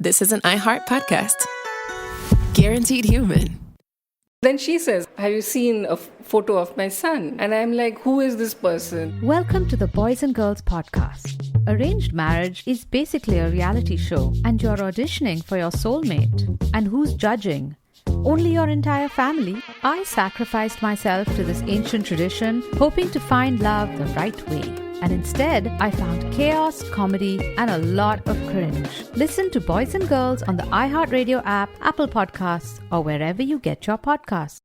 this is an iHeart podcast. Guaranteed human. Then she says, have you seen a photo of my son? And I'm like, who is this person? Welcome to the Boys and Girls Podcast. Arranged marriage is basically a reality show, and you're auditioning for your soulmate. And who's judging? Only your entire family. I sacrificed myself to this ancient tradition, hoping to find love the right way. And instead, I found chaos, comedy, and a lot of cringe. Listen to Boys and Girls on the iHeartRadio app, Apple Podcasts, or wherever you get your podcasts.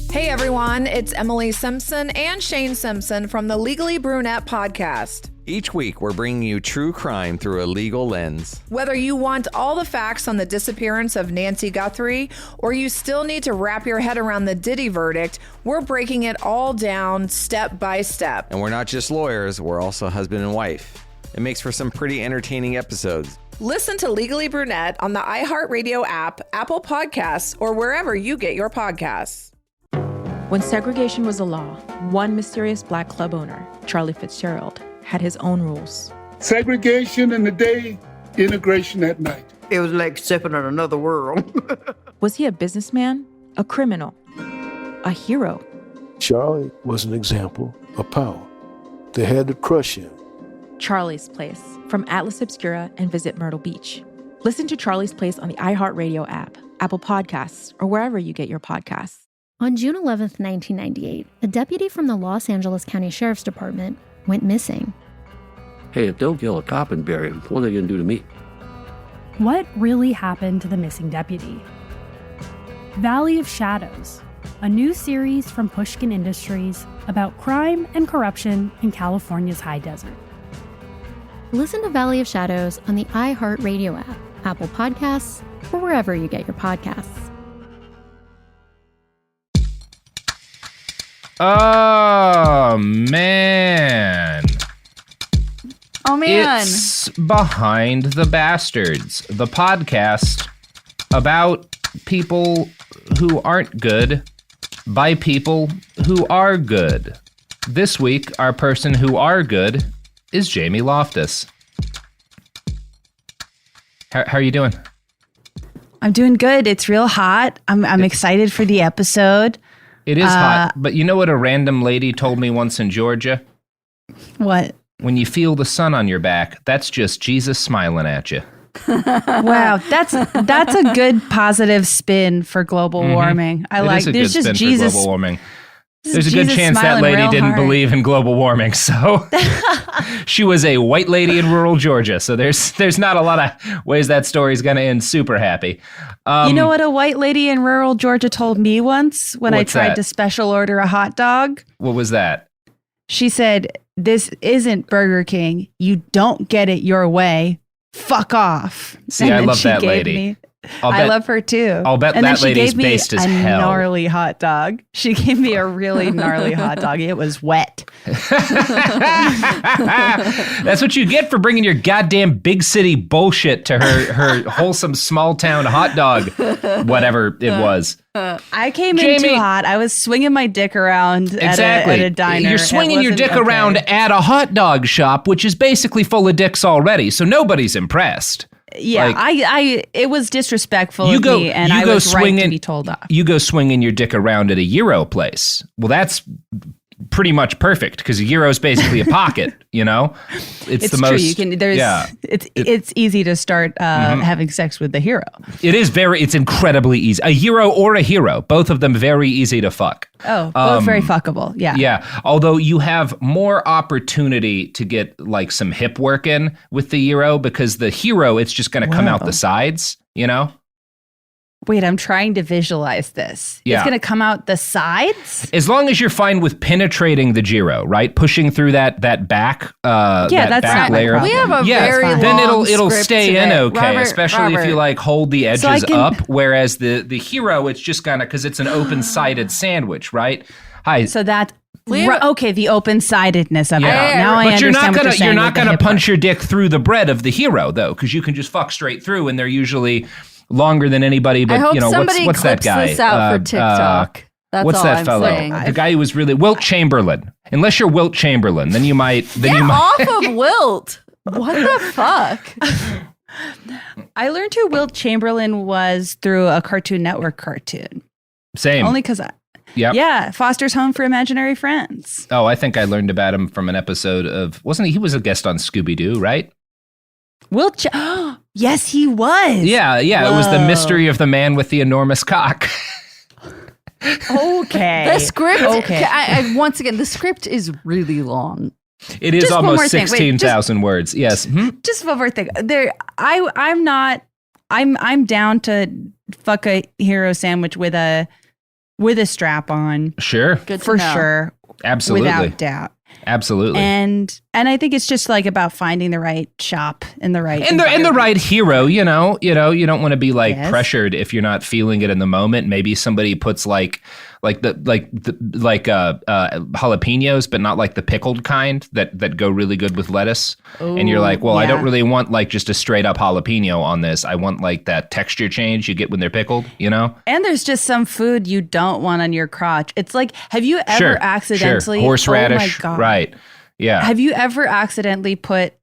Hey everyone, it's Emily Simpson and Shane Simpson from the Legally Brunette podcast. Each week, we're bringing you true crime through a legal lens. Whether you want all the facts on the disappearance of Nancy Guthrie, or you still need to wrap your head around the Diddy verdict, we're breaking it all down step by step. And we're not just lawyers, we're also husband and wife. It makes for some pretty entertaining episodes. Listen to Legally Brunette on the iHeartRadio app, Apple Podcasts, or wherever you get your podcasts. When segregation was a law, one mysterious black club owner, Charlie Fitzgerald, had his own rules. Segregation in the day, integration at night. It was like stepping on another world. Was he a businessman, a criminal, a hero? Charlie was an example of power. They had to crush him. Charlie's Place, from Atlas Obscura and Visit Myrtle Beach. Listen to Charlie's Place on the iHeartRadio app, Apple Podcasts, or wherever you get your podcasts. On June 11th, 1998, a deputy from the Los Angeles County Sheriff's Department went missing. Hey, if they'll kill a cop and bury him, what are they going to do to me? What really happened to the missing deputy? Valley of Shadows, a new series from Pushkin Industries about crime and corruption in California's high desert. Listen to Valley of Shadows on the iHeartRadio app, Apple Podcasts, or wherever you get your podcasts. Oh, man. Oh, man. It's Behind the Bastards, the podcast about people who aren't good by people who are good. This week, our person who are good is Jamie Loftus. How are you doing? I'm doing good. It's real hot. I'm excited for the episode. It is hot, but you know what a random lady told me once in Georgia? What? When you feel the sun on your back, that's just Jesus smiling at you. Wow, that's a good positive spin for global warming. I like. There's just Jesus. For global warming. There's a good chance that lady didn't believe in global warming, so she was a white lady in rural Georgia. So there's not a lot of ways that story's going to end super happy. You know what a white lady in rural Georgia told me once when I tried to special order a hot dog? What was that? She said, "This isn't Burger King. You don't get it your way. Fuck off." See, I love that lady. I love her too. I'll bet that lady's based as hell. And then she gave me a gnarly hot dog. She gave me a really gnarly hot dog. It was wet. That's what you get for bringing your goddamn big city bullshit to her wholesome small town hot dog, whatever it was. I came in too hot. I was swinging my dick around at a diner. You're swinging your dick around at a hot dog shop, which is basically full of dicks already, so nobody's impressed. Yeah, like, it was disrespectful of me, and I was right to be told off. You go swinging your dick around at a Euro place. Well, that's pretty much perfect because a Euro is basically a pocket. You know, it's the most. True. You can. It's easy to start having sex with the hero. It's incredibly easy. A Euro or a hero, both of them very easy to fuck. Oh, both very fuckable. Yeah. Yeah. Although you have more opportunity to get like some hip work in with the Euro because the hero, it's just going to come out the sides, you know? Wait, I'm trying to visualize this. Yeah. It's going to come out the sides? As long as you're fine with penetrating the gyro, right? Pushing through that back that's back layer. We have a very long then it'll stay in okay, Robert, especially if you like hold the edges up. Whereas the hero, it's just kind of because it's an open-sided sandwich, right? Hi. So that. Okay, the open-sidedness of it. Now I understand what you're saying. You're not going to punch your dick through the bread of the hero, though, because you can just fuck straight through, and they're usually longer than anybody. But I hope what's that guy? This out for TikTok. That's what's all that I'm fellow? saying. The guy who was really Wilt Chamberlain. Unless you're Wilt Chamberlain, then you might. Get off of Wilt. What the fuck? I learned who Wilt Chamberlain was through a Cartoon Network cartoon. Same. Only because yeah, Foster's Home for Imaginary Friends. Oh, I think I learned about him from an episode of, wasn't he? He was a guest on Scooby-Doo, right? Yes, he was. Yeah. Whoa. It was the mystery of the man with the enormous cock. Okay. The script, once again, the script is really long. It is almost 16,000 words. Yes. Mm-hmm. Just one more thing. I'm down to fuck a hero sandwich with a strap on. Sure. Good for know. sure. Absolutely. Without doubt. Absolutely. And I think it's just like about finding the right shop in the right and the right hero, you don't want to be like pressured if you're not feeling it in the moment. Maybe somebody puts like jalapenos, but not like the pickled kind that go really good with lettuce. Ooh, and you're like, well, I don't really want like just a straight up jalapeno on this. I want like that texture change you get when they're pickled, And there's just some food you don't want on your crotch. It's like, have you ever accidentally horseradish? Oh my God. Right. Yeah. Have you ever accidentally put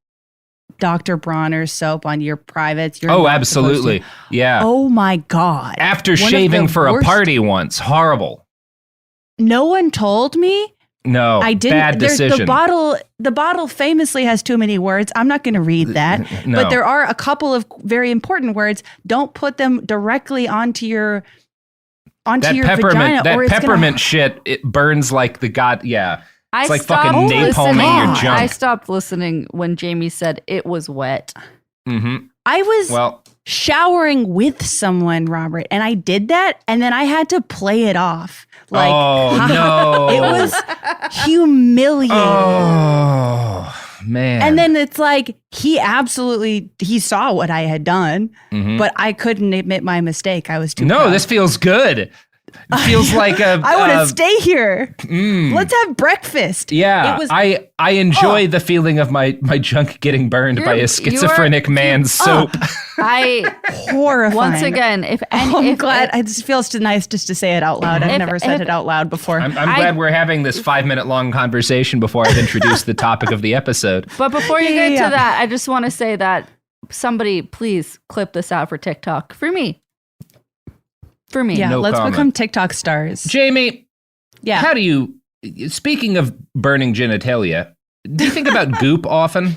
Dr. Bronner's soap on your privates? Absolutely. Yeah. Oh my God. After shaving for a party once. Horrible. No one told me. No, I didn't. Bad decision. The bottle famously has too many words. I'm not going to read that. No. But there are a couple of very important words. Don't put them directly onto your vagina. That peppermint shit, it burns like the god. Yeah. It's like fucking napalming your junk. I stopped listening when Jamie said it was wet. Mm-hmm. I was showering with someone, Robert, and I did that, and then I had to play it off. Like, no. It was humiliating. Oh, man. And then it's like, he saw what I had done, but I couldn't admit my mistake. I was too proud. This feels good. It feels like I want to stay here. Let's have breakfast. Yeah, I enjoy the feeling of my junk getting burned by a schizophrenic man's soap. Horrifying. Once again, I'm glad. It just feels nice just to say it out loud. I've never said it out loud before. I'm glad we're having this 5-minute long conversation before I've introduced the topic of the episode. But before you get to that, I just want to say that somebody please clip this out for TikTok for me. Yeah, let's become TikTok stars. Jamie, how do you, speaking of burning genitalia, do you think about goop often?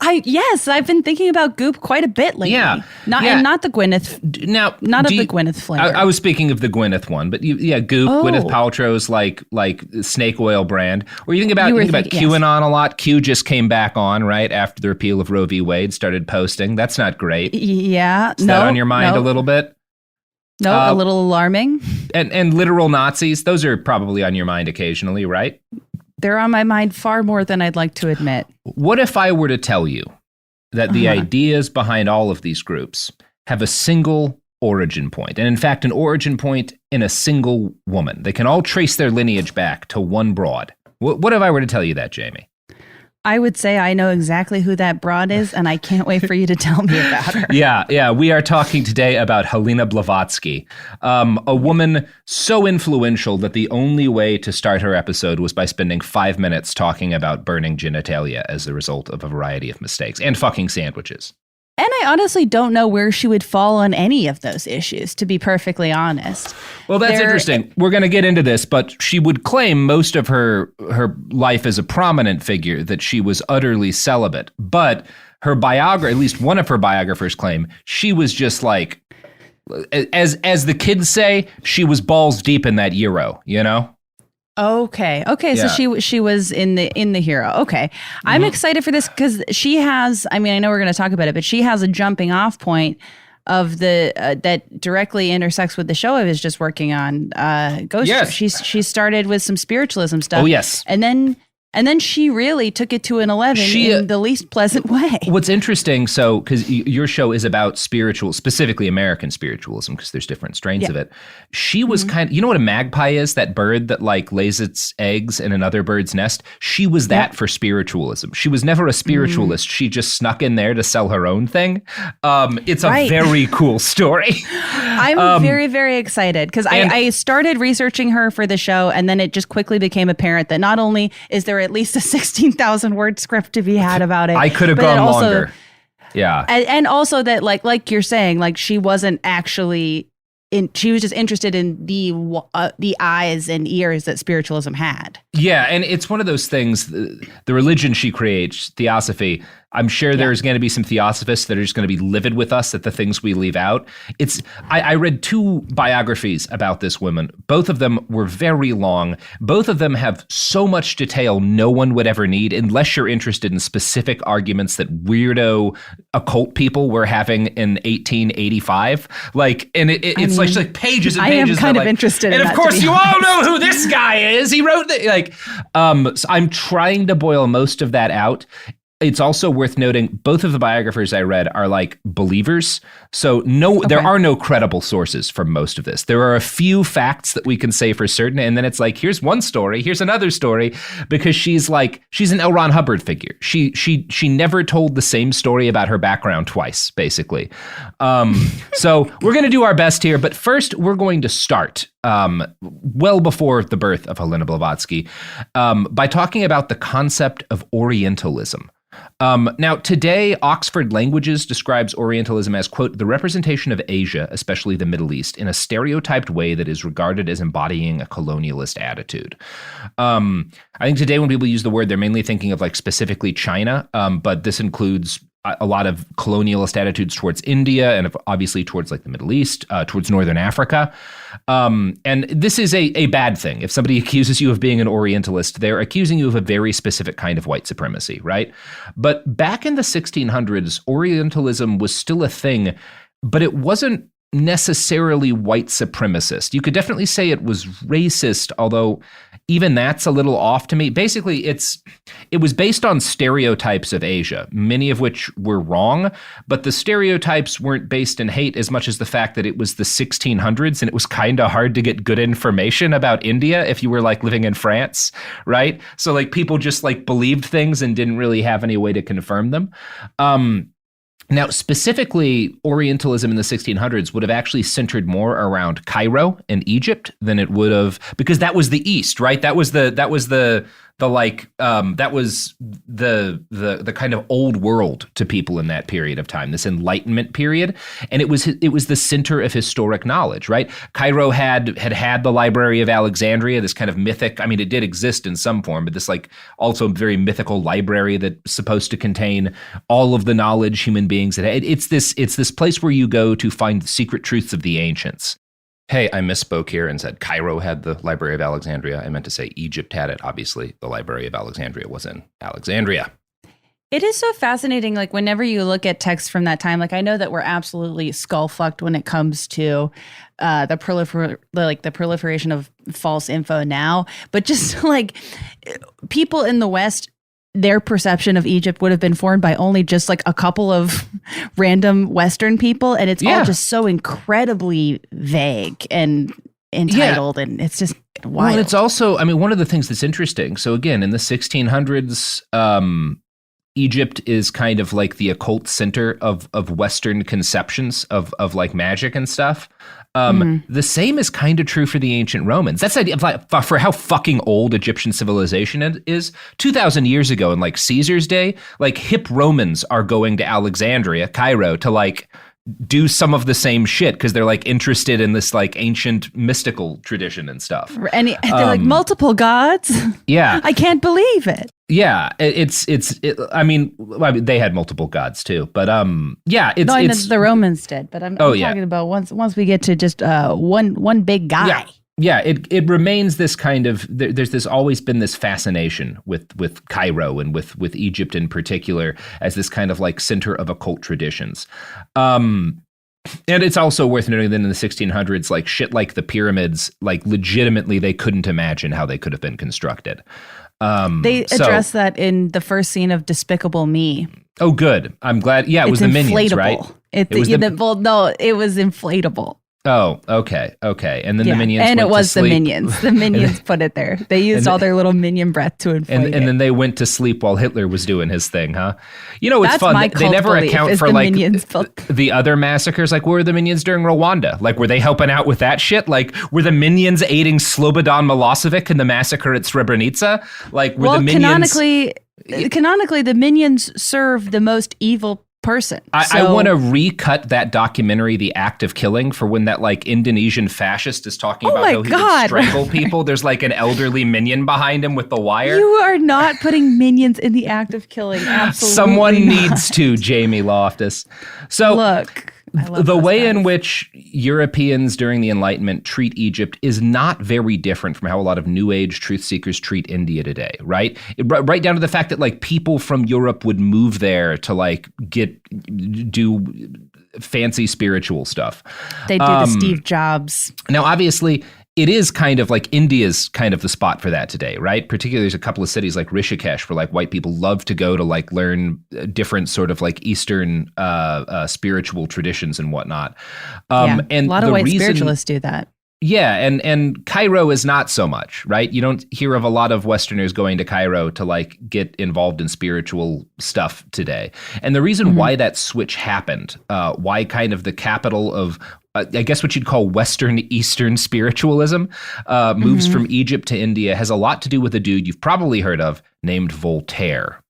Yes, I've been thinking about goop quite a bit lately. Yeah. And not the Gwyneth. Now, the Gwyneth flavor. I was speaking of the Gwyneth one, but goop, Gwyneth Paltrow's like snake oil brand. Or you think about QAnon a lot. Q just came back on, right, after the repeal of Roe v. Wade, started posting. That's not great. Yeah. Is that on your mind a little bit? No, a little alarming. And literal Nazis, those are probably on your mind occasionally, right? They're on my mind far more than I'd like to admit. What if I were to tell you that the ideas behind all of these groups have a single origin point, and in fact, an origin point in a single woman? They can all trace their lineage back to one broad. What if I were to tell you that, Jamie? I would say I know exactly who that broad is, and I can't wait for you to tell me about her. Yeah. We are talking today about Helena Blavatsky, a woman so influential that the only way to start her episode was by spending 5 minutes talking about burning genitalia as a result of a variety of mistakes and fucking sandwiches. And I honestly don't know where she would fall on any of those issues, to be perfectly honest. Well, that's interesting. We're going to get into this, but she would claim most of her life as a prominent figure that she was utterly celibate. But her biographer, at least one of her biographers, claim she was just like, as the kids say, she was balls deep in that Euro, Okay. Yeah. So she was in the Hero. Okay. I'm excited for this because she has, I know we're going to talk about it, but she has a jumping off point of the that directly intersects with the show I was just working on. Ghost. Yes. She started with some spiritualism stuff. Oh, yes. And then she really took it to an 11 in the least pleasant way. What's interesting, so because your show is about specifically American spiritualism, because there's different strains of it. She was kind of, you know what a magpie is? That bird that like lays its eggs in another bird's nest. She was that for spiritualism. She was never a spiritualist. She just snuck in there to sell her own thing. It's a very cool story. I'm very, very excited because I started researching her for the show, and then it just quickly became apparent that not only is there at least a 16,000 word script to be had about it. I could have gone longer. Yeah. And also that like you're saying, like she wasn't actually she was just interested in the eyes and ears that spiritualism had. Yeah, and it's one of those things, the religion she creates, theosophy, I'm sure there's going to be some theosophists that are just going to be livid with us at the things we leave out. I read 2 biographies about this woman. Both of them were very long. Both of them have so much detail no one would ever need unless you're interested in specific arguments that weirdo occult people were having in 1885. Like, and it's like pages and pages. I am kind of interested in that. And of course, you all know who this guy is. He wrote that. Like, so I'm trying to boil most of that out. It's also worth noting both of the biographers I read are like believers. So there are no credible sources for most of this. There are a few facts that we can say for certain. And then it's like, here's one story, here's another story, because she's an L. Ron Hubbard figure. She never told the same story about her background twice, basically. So we're going to do our best here. But first, we're going to start well before the birth of Helena Blavatsky by talking about the concept of Orientalism. Now, today, Oxford Languages describes Orientalism as, quote, the representation of Asia, especially the Middle East, in a stereotyped way that is regarded as embodying a colonialist attitude. I think today when people use the word, they're mainly thinking of like specifically China, but this includes a lot of colonialist attitudes towards India and obviously towards like the Middle East, towards Northern Africa. And this is a bad thing. If somebody accuses you of being an Orientalist, they're accusing you of a very specific kind of white supremacy, right? But back in the 1600s, Orientalism was still a thing, but it wasn't necessarily white supremacist. You could definitely say it was racist, although even that's a little off to me. Basically, it was based on stereotypes of Asia, many of which were wrong, but the stereotypes weren't based in hate as much as the fact that it was the 1600s and it was kind of hard to get good information about India if you were like living in France, right? So like people just like believed things and didn't really have any way to confirm them. Now, specifically, Orientalism in the 1600s would have actually centered more around Cairo and Egypt than it would have, because that was the East, right? That was the kind of old world to people in that period of time, this Enlightenment period, and it was the center of historic knowledge, right? Cairo had the Library of Alexandria, this kind of mythic. I mean, it did exist in some form, but this like also very mythical library that's supposed to contain all of the knowledge human beings had. It's this place where you go to find the secret truths of the ancients. Hey, I misspoke here and said Cairo had the Library of Alexandria. I meant to say Egypt had it. Obviously, the Library of Alexandria was in Alexandria. It is so fascinating. Like whenever you look at texts from that time, like I know that we're absolutely skull-fucked when it comes to the proliferation of false info now. But just like people in the West, their perception of Egypt would have been formed by only just like a couple of random Western people. And it's all just so incredibly vague and entitled. And it's just wild. Well, it's also, I mean, one of the things that's interesting. So again, in the 1600s, Egypt is kind of like the occult center of Western conceptions of like magic and stuff. The same is kind of true for the ancient Romans. That's the idea for how fucking old Egyptian civilization is. 2,000 years ago in like Caesar's day, like hip Romans are going to Alexandria, Cairo, to like do some of the same shit because they're like interested in this like ancient mystical tradition and stuff. And they're like multiple gods. Yeah. I can't believe it. Yeah, I mean, they had multiple gods too, but yeah, it's the Romans did, but I'm talking about once we get to just one big guy. Yeah, it remains this kind of there's always been this fascination with Cairo and with Egypt in particular as this kind of like center of occult traditions. And it's also worth noting that in the 1600s, like shit like the pyramids, like legitimately they couldn't imagine how they could have been constructed. They address that in the first scene of Despicable Me. Oh, good. I'm glad. Yeah, it was the Minions, right? It was inflatable. Oh, okay. And then the Minions and went it was to sleep. the Minions. The Minions put it there. They used all their little minion breath to inflate it. And then they went to sleep while Hitler was doing his thing, huh? You know, it's That's fun. My they never account for like the other massacres. Like, where were the Minions during Rwanda? Like, were they helping out with that shit? Like, were the Minions aiding Slobodan Milosevic in the massacre at Srebrenica? Like, were the Minions... Canonically, the Minions serve the most evil person. I want to recut that documentary, The Act of Killing, for when that like Indonesian fascist is talking about how he would strangle people. There's like an elderly minion behind him with the wire. You are not putting minions in The Act of Killing. Absolutely Someone not. needs to, Jamie Loftus. So look, the way in which Europeans during the Enlightenment treat Egypt is not very different from how a lot of New Age truth seekers treat India today, right? Right down to the fact that like people from Europe would move there to like do fancy spiritual stuff. They do the Steve Jobs. Now, obviously, it is kind of like India's kind of the spot for that today, right? Particularly there's a couple of cities like Rishikesh where like white people love to go to like learn different sort of like Eastern spiritual traditions and whatnot. And a lot of white reason, spiritualists do that. Yeah, and Cairo is not so much, right? You don't hear of a lot of Westerners going to Cairo to like get involved in spiritual stuff today. And the reason why that switch happened, why kind of the capital of I guess what you'd call Western Eastern spiritualism moves from Egypt to India has a lot to do with a dude you've probably heard of named Voltaire.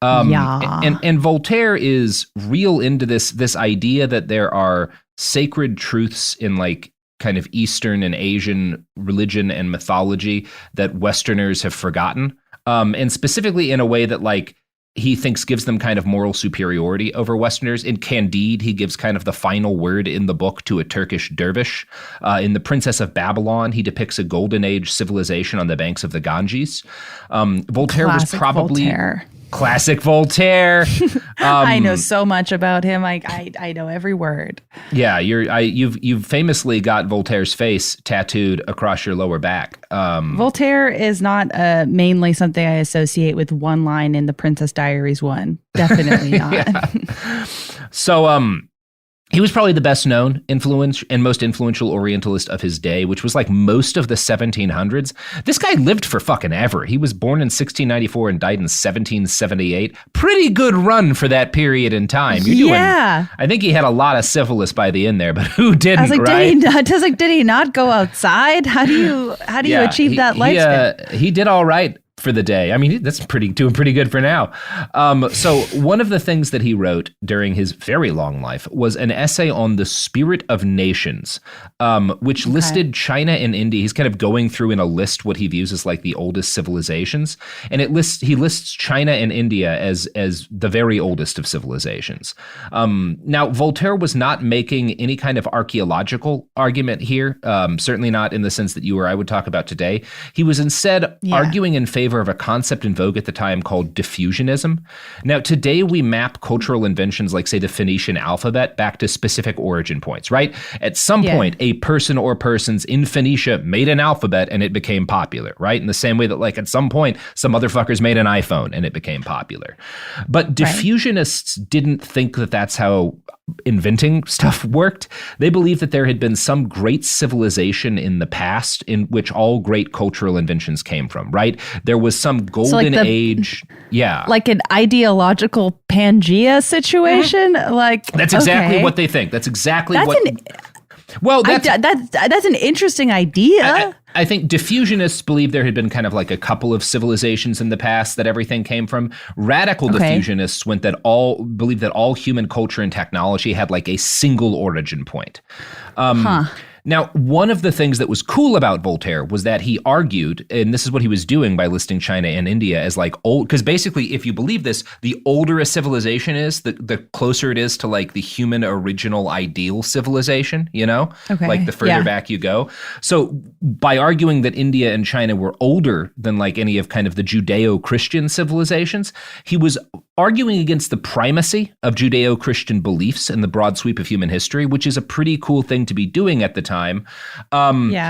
And Voltaire is real into this idea that there are sacred truths in like kind of Eastern and Asian religion and mythology that Westerners have forgotten. And specifically in a way that like he thinks gives them kind of moral superiority over Westerners. In Candide, he gives kind of the final word in the book to a Turkish dervish. In The Princess of Babylon, he depicts a golden age civilization on the banks of the Ganges. Voltaire was probably... Voltaire. Classic Voltaire. I know so much about him. I know every word. Yeah, you've famously got Voltaire's face tattooed across your lower back. Voltaire is not mainly something I associate with one line in the Princess Diaries one. Definitely not. So he was probably the best known and most influential Orientalist of his day, which was like most of the 1700s. This guy lived for fucking ever. He was born in 1694 and died in 1778. Pretty good run for that period in time. I think he had a lot of syphilis by the end there, but who didn't? I was like, right? Did he not go outside? How do you achieve that lifespan? He did all right for the day. I mean, that's doing pretty good for now. So one of the things that he wrote during his very long life was an essay on the spirit of nations, which listed China and India. He's kind of going through in a list what he views as like the oldest civilizations. And he lists China and India as the very oldest of civilizations. Now, Voltaire was not making any kind of archaeological argument here, certainly not in the sense that you or I would talk about today. He was instead arguing in favor of a concept in vogue at the time called diffusionism. Now, today we map cultural inventions like, say, the Phoenician alphabet back to specific origin points, right? At some point, a person or persons in Phoenicia made an alphabet and it became popular, right? In the same way that, like, at some point, some motherfuckers made an iPhone and it became popular. But diffusionists didn't think that that's how inventing stuff worked. They believed that there had been some great civilization in the past in which all great cultural inventions came from, right? There was some golden age. Yeah. Like an ideological Pangea situation? Like that's exactly what they think. That's exactly that's an interesting idea. I think diffusionists believe there had been kind of like a couple of civilizations in the past that everything came from. Radical diffusionists believed that all human culture and technology had like a single origin point. Now, one of the things that was cool about Voltaire was that he argued, and this is what he was doing by listing China and India as like old, because basically, if you believe this, the older a civilization is, the closer it is to like the human original ideal civilization, you know? Like the further back you go. So by arguing that India and China were older than like any of kind of the Judeo-Christian civilizations, he was arguing against the primacy of Judeo-Christian beliefs in the broad sweep of human history, which is a pretty cool thing to be doing at the time.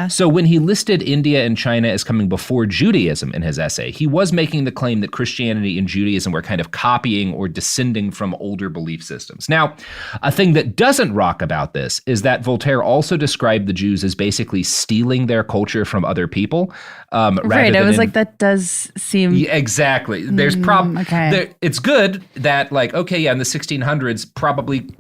So when he listed India and China as coming before Judaism in his essay, he was making the claim that Christianity and Judaism were kind of copying or descending from older belief systems. Now, a thing that doesn't rock about this is that Voltaire also described the Jews as basically stealing their culture from other people. Right, I was like, that does seem... Yeah, exactly. There's it's good that like, okay, yeah, in the 1600s, probably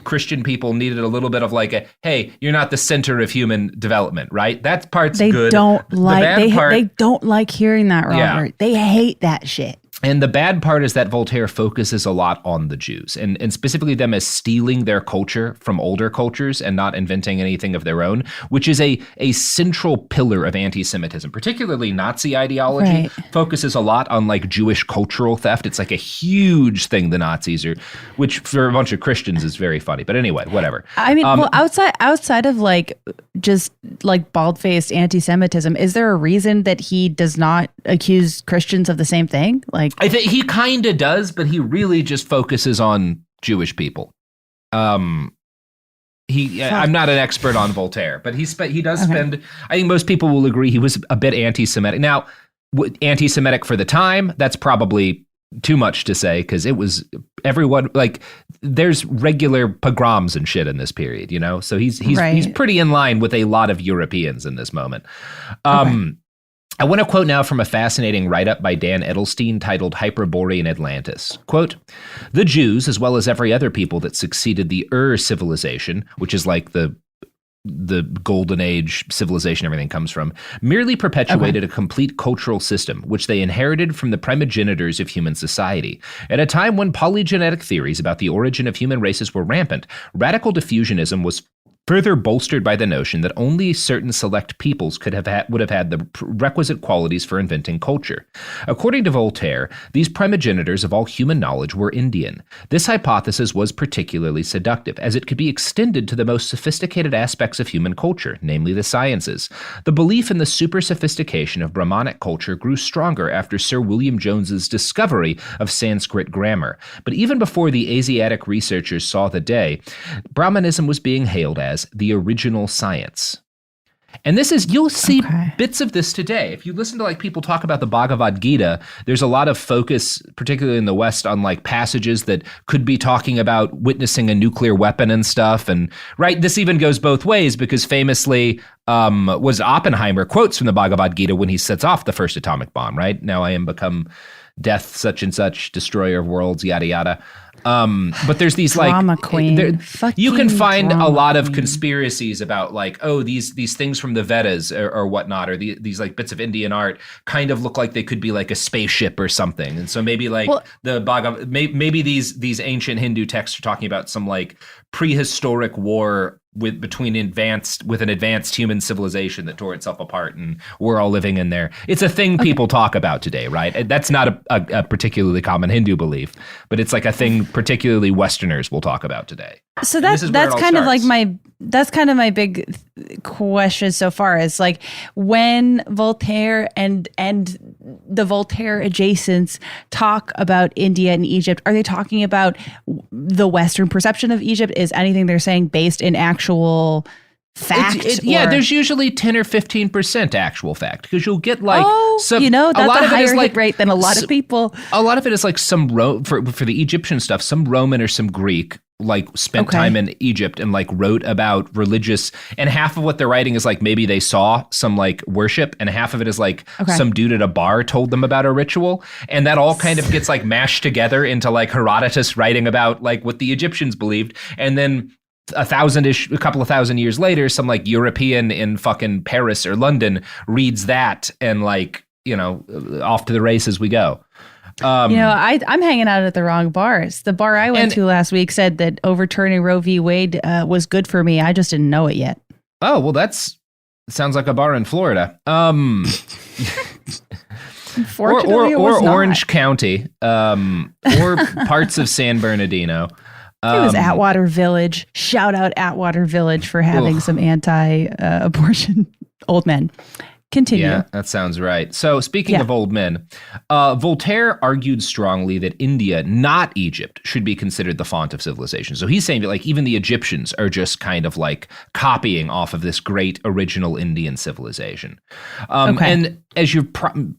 Christian people needed a little bit of like a, hey, you're not the center of human development, right? That part's good. They don't like hearing that, Robert. They hate that shit. And the bad part is that Voltaire focuses a lot on the Jews and specifically them as stealing their culture from older cultures and not inventing anything of their own, which is a central pillar of anti-Semitism. Particularly Nazi ideology focuses a lot on like Jewish cultural theft. It's like a huge thing the Nazis are, which for a bunch of Christians is very funny. But anyway, whatever. I mean, well, outside of like just like bald-faced anti-Semitism, is there a reason that he does not accuse Christians of the same thing? Like, I think he kind of does, but he really just focuses on Jewish people. I'm not an expert on Voltaire, but he does spend. I think most people will agree he was a bit anti-Semitic. Now, anti-Semitic for the time, that's probably too much to say because it was everyone like there's regular pogroms and shit in this period, you know. So he's pretty in line with a lot of Europeans in this moment. I want to quote now from a fascinating write-up by Dan Edelstein titled Hyperborean Atlantis. Quote, "The Jews, as well as every other people that succeeded the civilization, which is like the golden age civilization everything comes from, merely perpetuated a complete cultural system, which they inherited from the primogenitors of human society. At a time when polygenetic theories about the origin of human races were rampant, radical diffusionism was further bolstered by the notion that only certain select peoples would have had the requisite qualities for inventing culture. According to Voltaire, these primogenitors of all human knowledge were Indian. This hypothesis was particularly seductive, as it could be extended to the most sophisticated aspects of human culture, namely the sciences. The belief in the super-sophistication of Brahmanic culture grew stronger after Sir William Jones's discovery of Sanskrit grammar. But even before the Asiatic researchers saw the day, Brahmanism was being hailed as the original science." And this is, you'll see bits of this today. If you listen to like people talk about the Bhagavad Gita, there's a lot of focus, particularly in the West, on like passages that could be talking about witnessing a nuclear weapon and stuff. And this even goes both ways because famously was Oppenheimer quotes from the Bhagavad Gita when he sets off the first atomic bomb, right? "Now I am become death, such and such, destroyer of worlds, yada, yada." But there's these drama queen. You can find a lot of conspiracies about like, oh, these things from the Vedas or whatnot, or these like bits of Indian art kind of look like they could be like a spaceship or something. And so maybe like maybe these ancient Hindu texts are talking about some like prehistoric war with an advanced human civilization that tore itself apart, and we're all living in there. It's a thing people talk about today, right? That's not a particularly common Hindu belief, but it's like a thing particularly Westerners will talk about today. So that's kind of like my big question so far is like when Voltaire and the Voltaire adjacents talk about India and Egypt, are they talking about the Western perception of Egypt? Is anything they're saying based in actual fact? There's usually 10 or 15% actual fact because you'll get like that's a lot of higher hit rate than a lot of people. A lot of it is like some for the Egyptian stuff, some Roman or some Greek like spent time in Egypt and like wrote about religious, and half of what they're writing is like maybe they saw some like worship, and half of it is like some dude at a bar told them about a ritual, and that all kind of gets like mashed together into like Herodotus writing about like what the Egyptians believed, and then a couple of thousand years later, some like European in fucking Paris or London reads that and like, off to the races we go. I'm hanging out at the wrong bars. The bar I went to last week said that overturning Roe v. Wade was good for me. I just didn't know it yet. Oh, well, sounds like a bar in Florida. Unfortunately, or Orange County, or parts of San Bernardino. It was Atwater Village. Shout out Atwater Village for having some anti-abortion old men. Continue. Yeah, that sounds right. So speaking of old men, Voltaire argued strongly that India, not Egypt, should be considered the font of civilization. So he's saying that like even the Egyptians are just kind of like copying off of this great original Indian civilization. And as you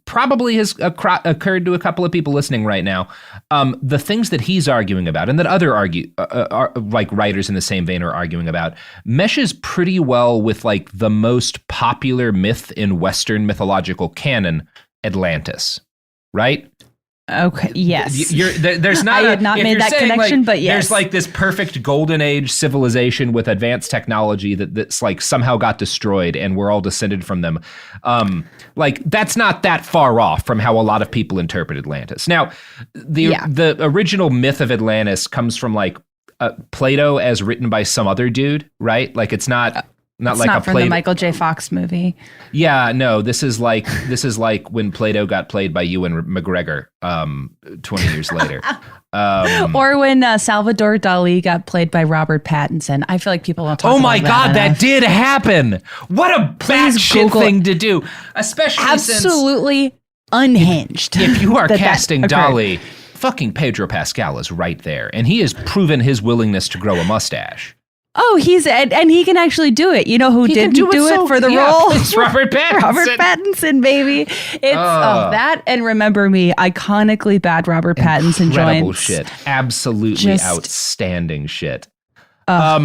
probably has occurred to a couple of people listening right now, the things that he's arguing about and that other like writers in the same vein are arguing about meshes pretty well with like the most popular myth in Western mythological canon, Atlantis, right? Okay. Yes. There's not. I had not made that connection, but yes. There's like this perfect golden age civilization with advanced technology that's like somehow got destroyed, and we're all descended from them. Like that's not that far off from how a lot of people interpret Atlantis. Now, the original myth of Atlantis comes from like Plato as written by some other dude, right? Like it's not. It's like not from the Michael J. Fox movie. Yeah, no, this is like when Plato got played by Ewan McGregor 20 years later. Or when Salvador Dali got played by Robert Pattinson. I feel like people don't talk about that. Oh my God, that did happen. What a batshit thing to do. Especially absolutely unhinged. If you are casting Dali, fucking Pedro Pascal is right there. And he has proven his willingness to grow a mustache. Oh, and he can actually do it. You know who didn't do it for the role? It's Robert Pattinson. Robert Pattinson, baby. It's that and Remember Me, iconically bad Robert Pattinson Incredible joints. shit. Absolutely outstanding shit.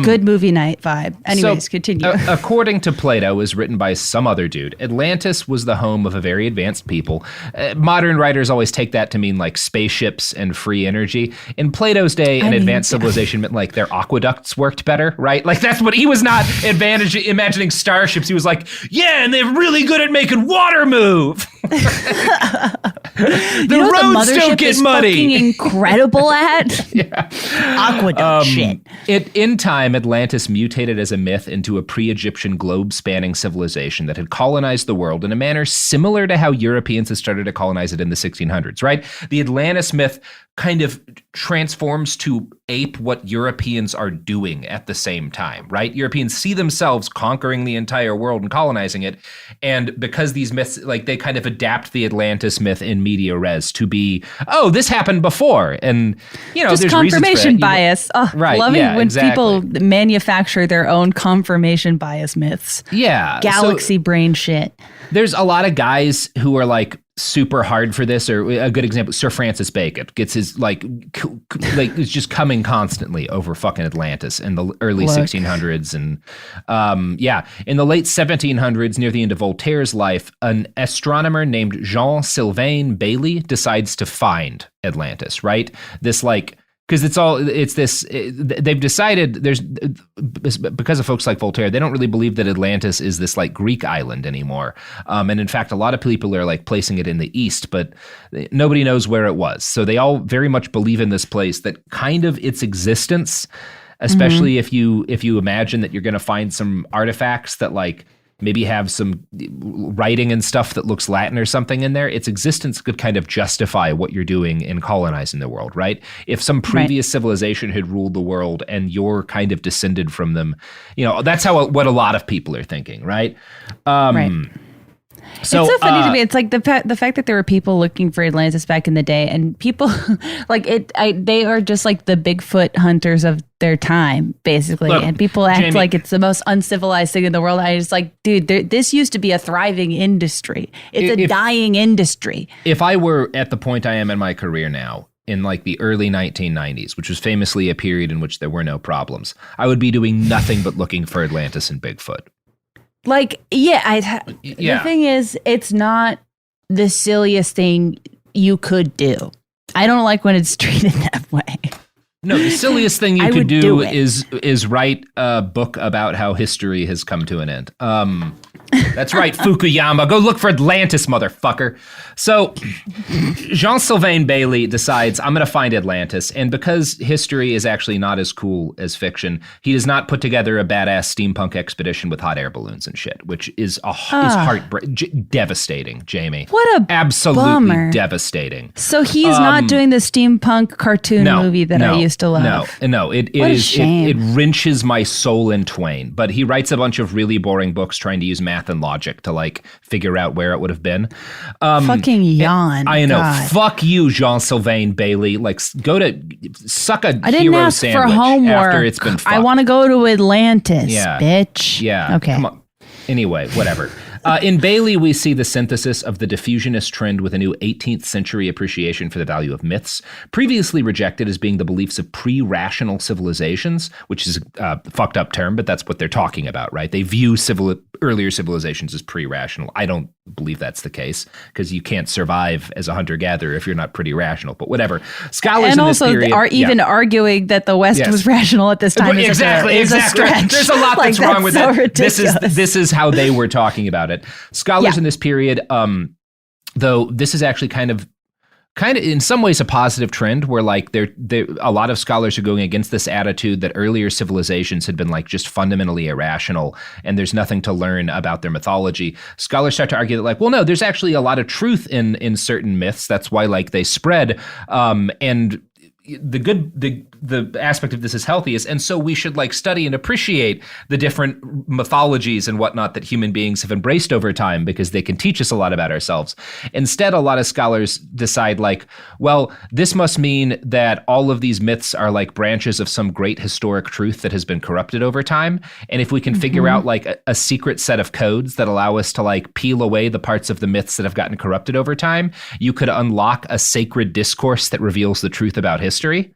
Good movie night vibe. Anyways, continue. According to Plato, is written by some other dude, Atlantis was the home of a very advanced people. Modern writers always take that to mean like spaceships and free energy. In Plato's day, advanced civilization meant like their aqueducts worked better, right? Like that's what he was not imagining starships. He was like, yeah, and they're really good at making water move. The roads don't get muddy. Fucking incredible at aqueduct shit. In time, Atlantis mutated as a myth into a pre-Egyptian globe-spanning civilization that had colonized the world in a manner similar to how Europeans had started to colonize it in the 1600s, right? The Atlantis myth kind of transforms to ape what Europeans are doing at the same time, right? Europeans see themselves conquering the entire world and colonizing it. And because these myths, like they kind of adapt the Atlantis myth in media res to be, oh, this happened before. And, you know, just there's confirmation bias. Right. Loving when people manufacture their own confirmation bias myths. Yeah. Galaxy brain shit. There's a lot of guys who are like super hard for this, or a good example, Sir Francis Bacon gets his like it's just coming constantly over fucking Atlantis in the early 1600s. And in the late 1700s, near the end of Voltaire's life, an astronomer named Jean-Sylvain Bailly decides to find Atlantis, right? This like, because they've decided because of folks like Voltaire, they don't really believe that Atlantis is this like Greek island anymore. And in fact, a lot of people are like placing it in the East, but nobody knows where it was. So they all very much believe in this place, that kind of its existence, especially if you imagine that you're going to find some artifacts that like maybe have some writing and stuff that looks Latin or something in there, its existence could kind of justify what you're doing in colonizing the world, right? If some previous civilization had ruled the world and you're kind of descended from them, you know, that's what a lot of people are thinking, right? So, it's so funny to me. It's like the fact that there were people looking for Atlantis back in the day, and people like it. They are just like the Bigfoot hunters of their time, basically. Look, and people act like it's the most uncivilized thing in the world. I just like, dude, this used to be a thriving industry. It's a dying industry. If I were at the point I am in my career now, in like the early 1990s, which was famously a period in which there were no problems, I would be doing nothing but looking for Atlantis and Bigfoot. Like, the thing is, it's not the silliest thing you could do. I don't like when it's treated that way. No, the silliest thing you could do is write a book about how history has come to an end. That's right, Fukuyama. Go look for Atlantis, motherfucker. So Jean-Sylvain Bailly decides, I'm going to find Atlantis. And because history is actually not as cool as fiction, he does not put together a badass steampunk expedition with hot air balloons and shit, which is devastating, Jamie. What a absolutely bummer. Devastating. So he's not doing the steampunk cartoon movie that I used to love. No. It wrenches my soul in twain. But he writes a bunch of really boring books trying to use math and logic to like figure out where it would have been. Fucking yawn. I know. God. Fuck you, Jean-Sylvain Bailly. Like, go to suck a I didn't hero ask sandwich for homework. after it's been fucked. I want to go to Atlantis, bitch. Yeah. Okay. Come on. Anyway, whatever. In Bailey, we see the synthesis of the diffusionist trend with a new 18th century appreciation for the value of myths, previously rejected as being the beliefs of pre-rational civilizations, which is a fucked up term, but that's what they're talking about, right? They view earlier civilizations as pre-rational. I don't believe that's the case, because you can't survive as a hunter-gatherer if you're not pretty rational, but whatever. Scholars and in this also period, are even arguing that the West was rational at this time. Exactly. A stretch. There's a lot that's wrong with so it. Ridiculous. This is how they were talking about it. Scholars in this period, though, this is actually kind of in some ways a positive trend, where like a lot of scholars are going against this attitude that earlier civilizations had been like just fundamentally irrational and there's nothing to learn about their mythology. Scholars start to argue that like, well, no, there's actually a lot of truth in certain myths. That's why like they spread, and the aspect of this is healthy and so we should like study and appreciate the different mythologies and whatnot that human beings have embraced over time, because they can teach us a lot about ourselves. Instead, a lot of scholars decide like, well, this must mean that all of these myths are like branches of some great historic truth that has been corrupted over time. And if we can figure out like a secret set of codes that allow us to like peel away the parts of the myths that have gotten corrupted over time, you could unlock a sacred discourse that reveals the truth about history.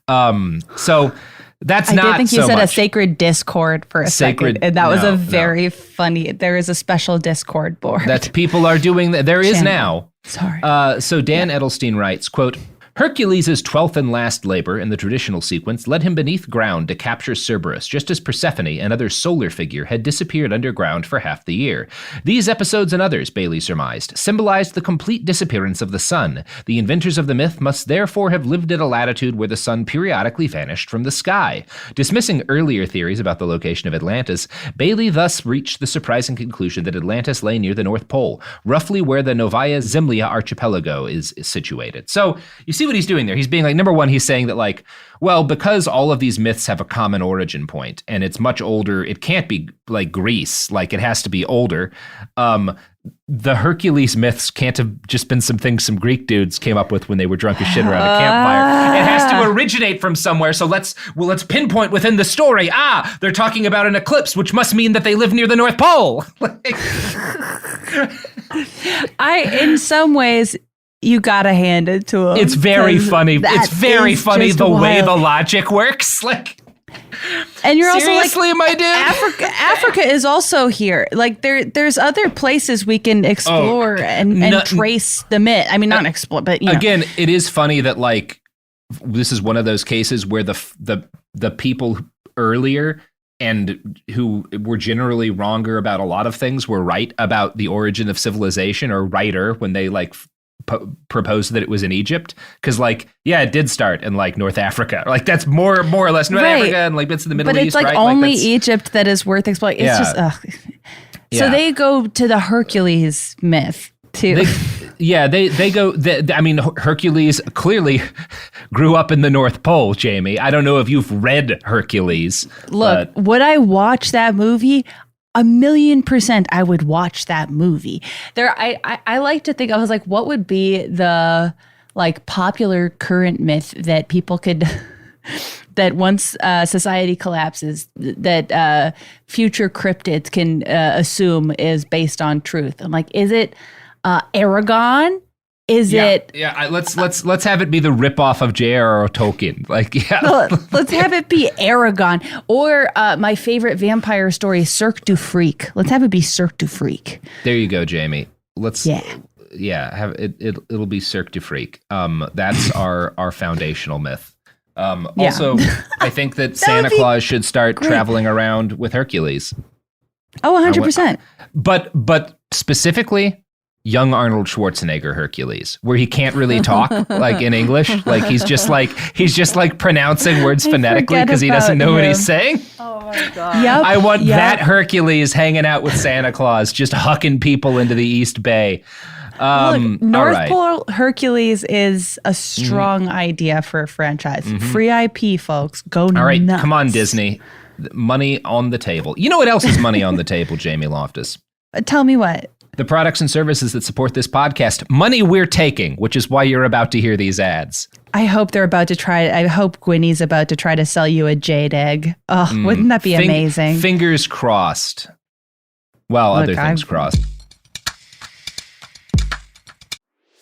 So that's not so much. I think you said a sacred Discord for a second, and that was a very funny. There is a special Discord board that people are doing. There is now. Sorry. So Dan Edelstein writes, quote, Hercules' 12th and last labor in the traditional sequence led him beneath ground to capture Cerberus, just as Persephone, another solar figure, had disappeared underground for half the year. These episodes and others, Bailey surmised, symbolized the complete disappearance of the sun. The inventors of the myth must therefore have lived at a latitude where the sun periodically vanished from the sky. Dismissing earlier theories about the location of Atlantis, Bailey thus reached the surprising conclusion that Atlantis lay near the North Pole, roughly where the Novaya Zemlya archipelago is situated. So you see what he's doing there. He's being like, number one, he's saying that like, well, because all of these myths have a common origin point and it's much older, it can't be like Greece, like it has to be older. The Hercules myths can't have just been some things some Greek dudes came up with when they were drunk as shit around a campfire. It has to originate from somewhere. So let's pinpoint within the story. They're talking about an eclipse, which must mean that they live near the North Pole. In some ways, you gotta hand it to him. It's very funny. It's very funny the way the logic works. Like, and you're seriously, also like, my dude, Africa is also here. Like there's other places we can explore and trace the myth. I mean, not explore, but again, it is funny that like this is one of those cases where the people earlier and who were generally wronger about a lot of things were right about the origin of civilization, or righter when they like proposed that it was in Egypt, because like it did start in like North Africa, like that's more or less North Africa and like bits of the Middle East, but it's like right? only like Egypt that is worth exploring. It's just so they go to the Hercules myth too. They go. I mean, Hercules clearly grew up in the North Pole, Jamie. I don't know if you've read Hercules. Look, would I watch that movie? 1,000,000% I would watch that movie. I like to think, I was like, what would be the like popular current myth that people could that once society collapses, that future cryptids can assume is based on truth? I'm like, is it Aragon? Is it? Yeah, let's have it be the ripoff of J.R.R. Tolkien. Like, let's have it be Aragon, or my favorite vampire story, Cirque du Freak. Let's have it be Cirque du Freak. There you go, Jamie. Have it. It'll be Cirque du Freak. That's our foundational myth. Also, I think that Santa Claus should start traveling around with Hercules. Oh, 100%. But specifically, young Arnold Schwarzenegger Hercules, where he can't really talk like in English. Like he's just like pronouncing words phonetically because he doesn't know what he's saying. Oh my God. Yep, I want that Hercules hanging out with Santa Claus, just hucking people into the East Bay. Look, North Pole Hercules is a strong idea for a franchise. Free IP, folks. Go nuts. All right, come on, Disney. Money on the table. You know what else is money on the table, Jamie Loftus? Tell me what. The products and services that support this podcast, money we're taking, which is why you're about to hear these ads. I hope I hope Gwynny's about to try to sell you a jade egg. Oh, wouldn't that be amazing? Fingers crossed. Well, Look, other things crossed.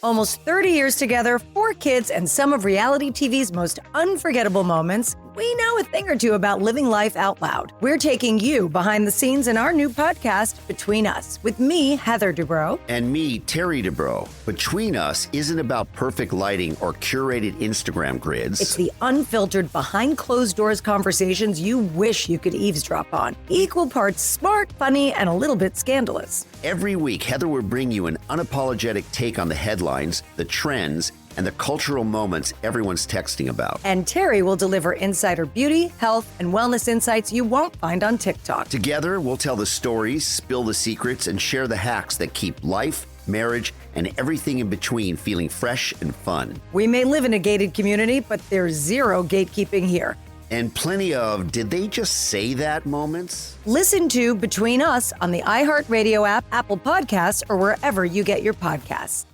Almost 30 years together, 4 kids, and some of reality TV's most unforgettable moments, we know a thing or two about living life out loud. We're taking you behind the scenes in our new podcast, Between Us, with me, Heather Dubrow. And me, Terry Dubrow. Between Us isn't about perfect lighting or curated Instagram grids. It's the unfiltered, behind-closed-doors conversations you wish you could eavesdrop on. Equal parts smart, funny, and a little bit scandalous. Every week, Heather will bring you an unapologetic take on the headlines, the trends, and the cultural moments everyone's texting about. And Terry will deliver insider beauty, health, and wellness insights you won't find on TikTok. Together, we'll tell the stories, spill the secrets, and share the hacks that keep life, marriage, and everything in between feeling fresh and fun. We may live in a gated community, but there's zero gatekeeping here. And plenty of did they just say that moments? Listen to Between Us on the iHeartRadio app, Apple Podcasts, or wherever you get your podcasts.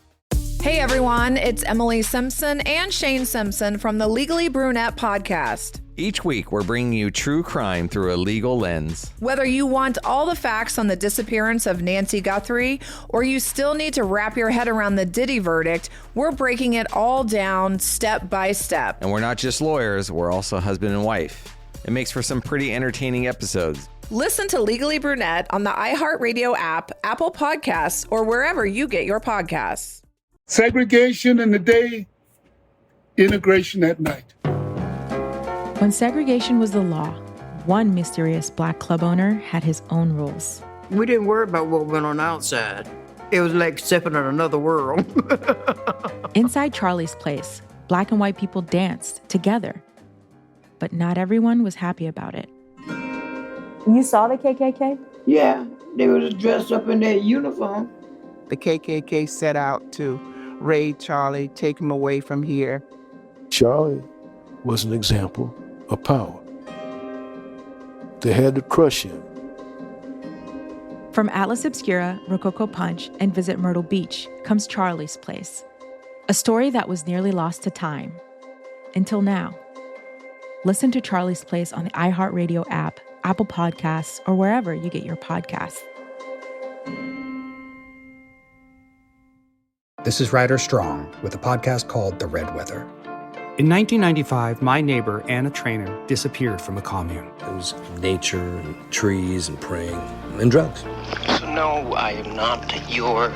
Hey everyone, it's Emily Simpson and Shane Simpson from the Legally Brunette podcast. Each week, we're bringing you true crime through a legal lens. Whether you want all the facts on the disappearance of Nancy Guthrie or you still need to wrap your head around the Diddy verdict, we're breaking it all down step by step. And we're not just lawyers, we're also husband and wife. It makes for some pretty entertaining episodes. Listen to Legally Brunette on the iHeartRadio app, Apple Podcasts, or wherever you get your podcasts. Segregation in the day, integration at night. When segregation was the law, one mysterious black club owner had his own rules. We didn't worry about what went on outside. It was like stepping in another world. Inside Charlie's place, black and white people danced together. But not everyone was happy about it. You saw the KKK? Yeah, they was dressed up in their uniform. The KKK set out to raid Charlie, take him away from here. Charlie was an example of power. They had to crush him. From Atlas Obscura, Rococo Punch, and Visit Myrtle Beach comes Charlie's Place, a story that was nearly lost to time. Until now. Listen to Charlie's Place on the iHeartRadio app, Apple Podcasts, or wherever you get your podcasts. This is Ryder Strong with a podcast called The Red Weather. In 1995, my neighbor, Anna Trainer, disappeared from a commune. It was nature and trees and praying and drugs. So no, I am not your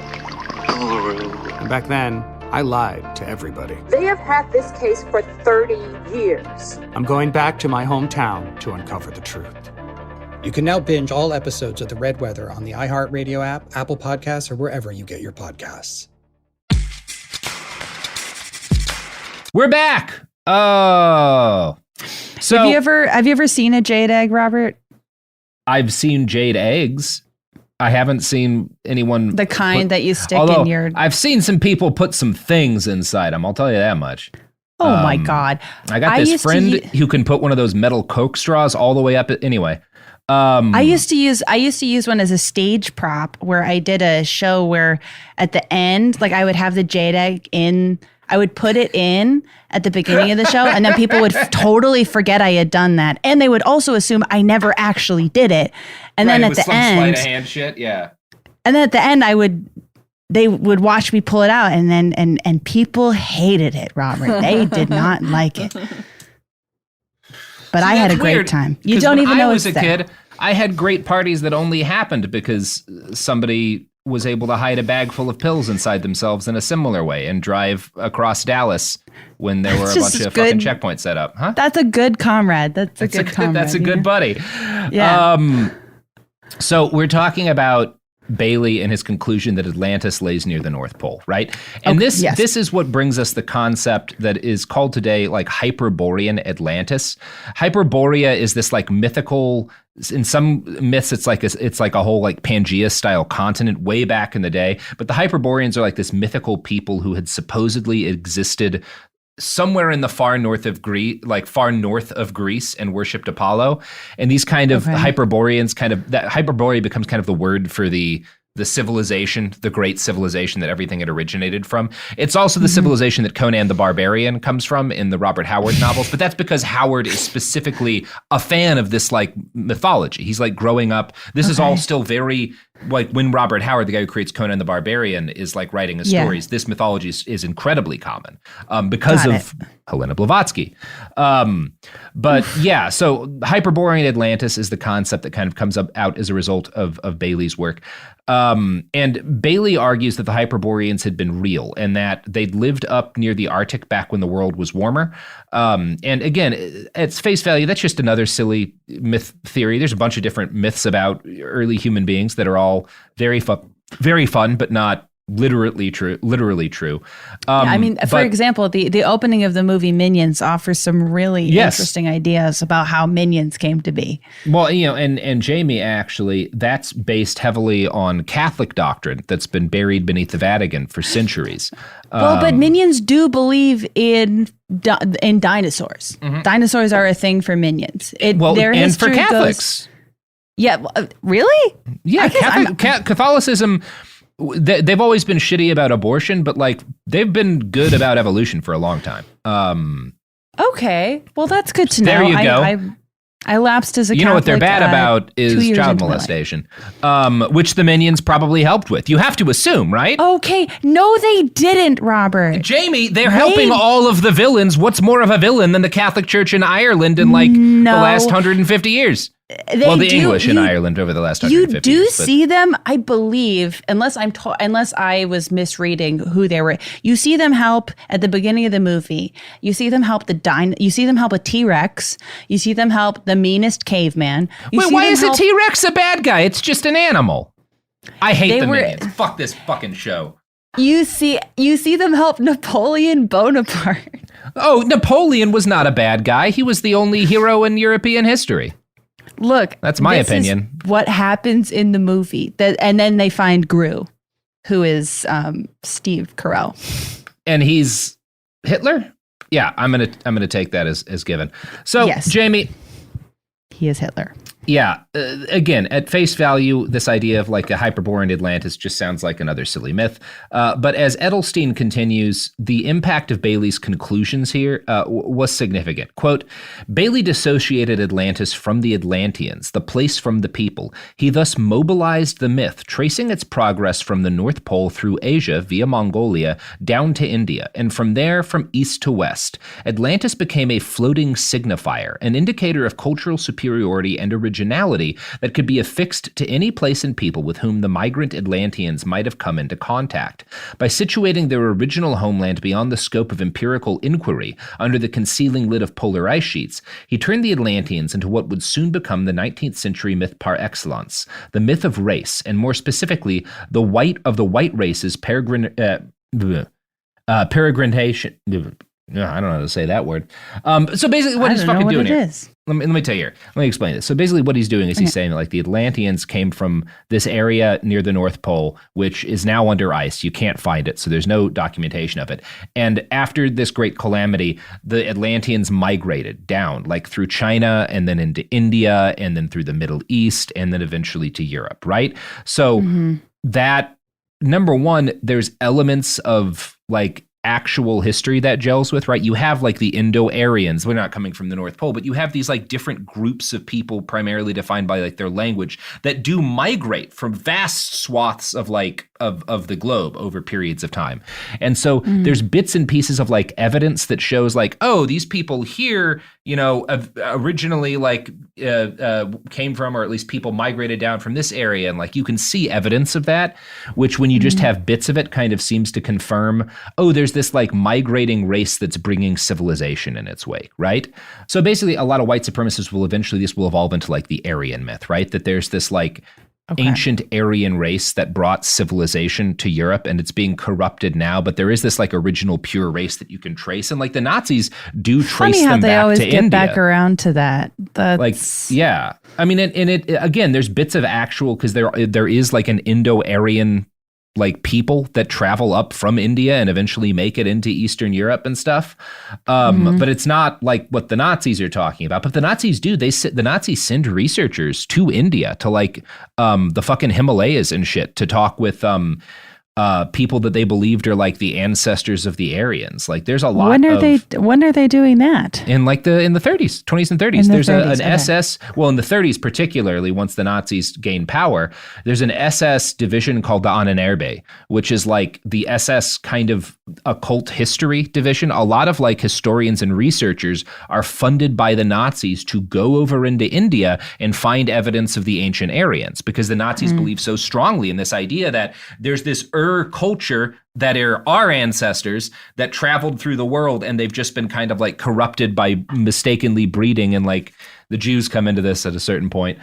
guru. And back then, I lied to everybody. They have had this case for 30 years. I'm going back to my hometown to uncover the truth. You can now binge all episodes of The Red Weather on the iHeartRadio app, Apple Podcasts, or wherever you get your podcasts. We're back. Oh, so have you ever seen a jade egg, Robert? I've seen jade eggs. I haven't seen anyone the kind that you stick although in your. I've seen some people put some things inside them. I'll tell you that much. Oh my God! I got this friend who can put one of those metal Coke straws all the way up. Anyway. I used to use one as a stage prop where I did a show where at the end, like I would have the jade egg in. I would put it in at the beginning of the show, and then people would totally forget I had done that, and they would also assume I never actually did it. And then at the end, sleight of hand shit, yeah. And then at the end, they would watch me pull it out, and then and people hated it, Robert. They did not like it. But I had a great time. You don't even know it's there. When I was a kid, I had great parties that only happened because somebody was able to hide a bag full of pills inside themselves in a similar way and drive across Dallas when there were a bunch of fucking checkpoints set up. Huh? That's a good comrade. That's a good comrade. That's a good buddy. Yeah. So we're talking about Bailey and his conclusion that Atlantis lays near the North Pole, right? And this is what brings us the concept that is called today like Hyperborean Atlantis. Hyperborea is this like mythical, in some myths it's like a whole like Pangea style continent way back in the day, but the Hyperboreans are like this mythical people who had supposedly existed somewhere in the far north of Greece and worshipped Apollo. And these kind of Hyperboreans that Hyperborea becomes kind of the word for the civilization, the great civilization that everything had originated from. It's also the civilization that Conan the Barbarian comes from in the Robert Howard novels, but that's because Howard is specifically a fan of this like mythology. He's like growing up. This is all still very like when Robert Howard, the guy who creates Conan the Barbarian, is like writing his stories, this mythology is incredibly common because of Helena Blavatsky. But yeah, so Hyperborean Atlantis is the concept that kind of comes out as a result of Bailey's work. And Bailey argues that the Hyperboreans had been real and that they'd lived up near the Arctic back when the world was warmer. And again, at face value, that's just another silly myth theory. There's a bunch of different myths about early human beings that are all very fun, but not literally true. I mean, for example, the opening of the movie Minions offers some really interesting ideas about how Minions came to be. Well, and Jamie, actually, that's based heavily on Catholic doctrine that's been buried beneath the Vatican for centuries. Well, but Minions do believe in dinosaurs. Mm-hmm. Dinosaurs are a thing for Minions. And for Catholics. Really? Yeah, Catholicism. They've always been shitty about abortion, but like they've been good about evolution for a long time. Okay, well that's good to know. There you go. I lapsed as a Catholic. You know what they're bad about is child molestation, which the Minions probably helped with. You have to assume, right? Okay, no, they didn't, Robert. Jamie, they're helping all of the villains. What's more of a villain than the Catholic Church in Ireland in the last 150 years? English in Ireland over the last 150 years. You do see them, I believe, unless I was misreading who they were. You see them help at the beginning of the movie. You see them help you see them help a T-Rex. You see them help the meanest caveman. Wait, why is a T-Rex a bad guy? It's just an animal. I hate the Minions. Fuck this fucking show. You see them help Napoleon Bonaparte. Oh, Napoleon was not a bad guy. He was the only hero in European history. Look, that's my opinion. Is what happens in the movie, and then they find Gru, who is Steve Carell, and he's Hitler. Yeah, I'm gonna take that as given. So, yes. Jamie, he is Hitler. Yeah. Again, at face value, this idea of like a Hyperborean Atlantis just sounds like another silly myth. But as Edelstein continues, the impact of Bailey's conclusions here was significant. Quote, Bailey dissociated Atlantis from the Atlanteans, the place from the people. He thus mobilized the myth, tracing its progress from the North Pole through Asia via Mongolia down to India, and from there from east to west. Atlantis became a floating signifier, an indicator of cultural superiority and originality that could be affixed to any place and people with whom the migrant Atlanteans might have come into contact. By situating their original homeland beyond the scope of empirical inquiry, under the concealing lid of polar ice sheets, he turned the Atlanteans into what would soon become the 19th century myth par excellence, the myth of race, and more specifically, the white race's peregrination. I don't know how to say that word. So basically what he's fucking doing here. Let me tell you here. Let me explain this. So basically what he's doing is he's saying that like the Atlanteans came from this area near the North Pole, which is now under ice. You can't find it. So there's no documentation of it. And after this great calamity, the Atlanteans migrated down like through China and then into India and then through the Middle East and then eventually to Europe, right? So that, number one, there's elements of like actual history that gels with, right? You have like the Indo-Aryans, we're not coming from the North Pole, but you have these like different groups of people primarily defined by like their language that do migrate from vast swaths of like of the globe over periods of time. And so there's bits and pieces of like evidence that shows like, oh, these people here, originally like came from, or at least people migrated down from this area. And like you can see evidence of that, which when you just have bits of it kind of seems to confirm, oh, there's this like migrating race that's bringing civilization in its wake, right? So basically a lot of white supremacists this will evolve into like the Aryan myth, right? That there's this like ancient Aryan race that brought civilization to Europe and it's being corrupted now, but there is this like original pure race that you can trace. And like the Nazis do trace them back to India. Funny how they always get back around to that. That's... Like, yeah. I mean, and it again, there's bits of actual, because there is like an Indo-Aryan like people that travel up from India and eventually make it into Eastern Europe and stuff. But it's not like what the Nazis are talking about. But the Nazis do. The Nazis send researchers to India to like the fucking Himalayas and shit to talk with people that they believed are like the ancestors of the Aryans. Like there's a lot. When are they doing that? In the 30s, 20s and 30s. There's an okay. SS, well, in the 30s particularly, once the Nazis gained power, there's an SS division called the Ahnenerbe, which is like the SS kind of occult history division. A lot of like historians and researchers are funded by the Nazis to go over into India and find evidence of the ancient Aryans, because the Nazis believe so strongly in this idea that there's this culture that are our ancestors that traveled through the world, and they've just been kind of like corrupted by mistakenly breeding, and like the Jews come into this at a certain point.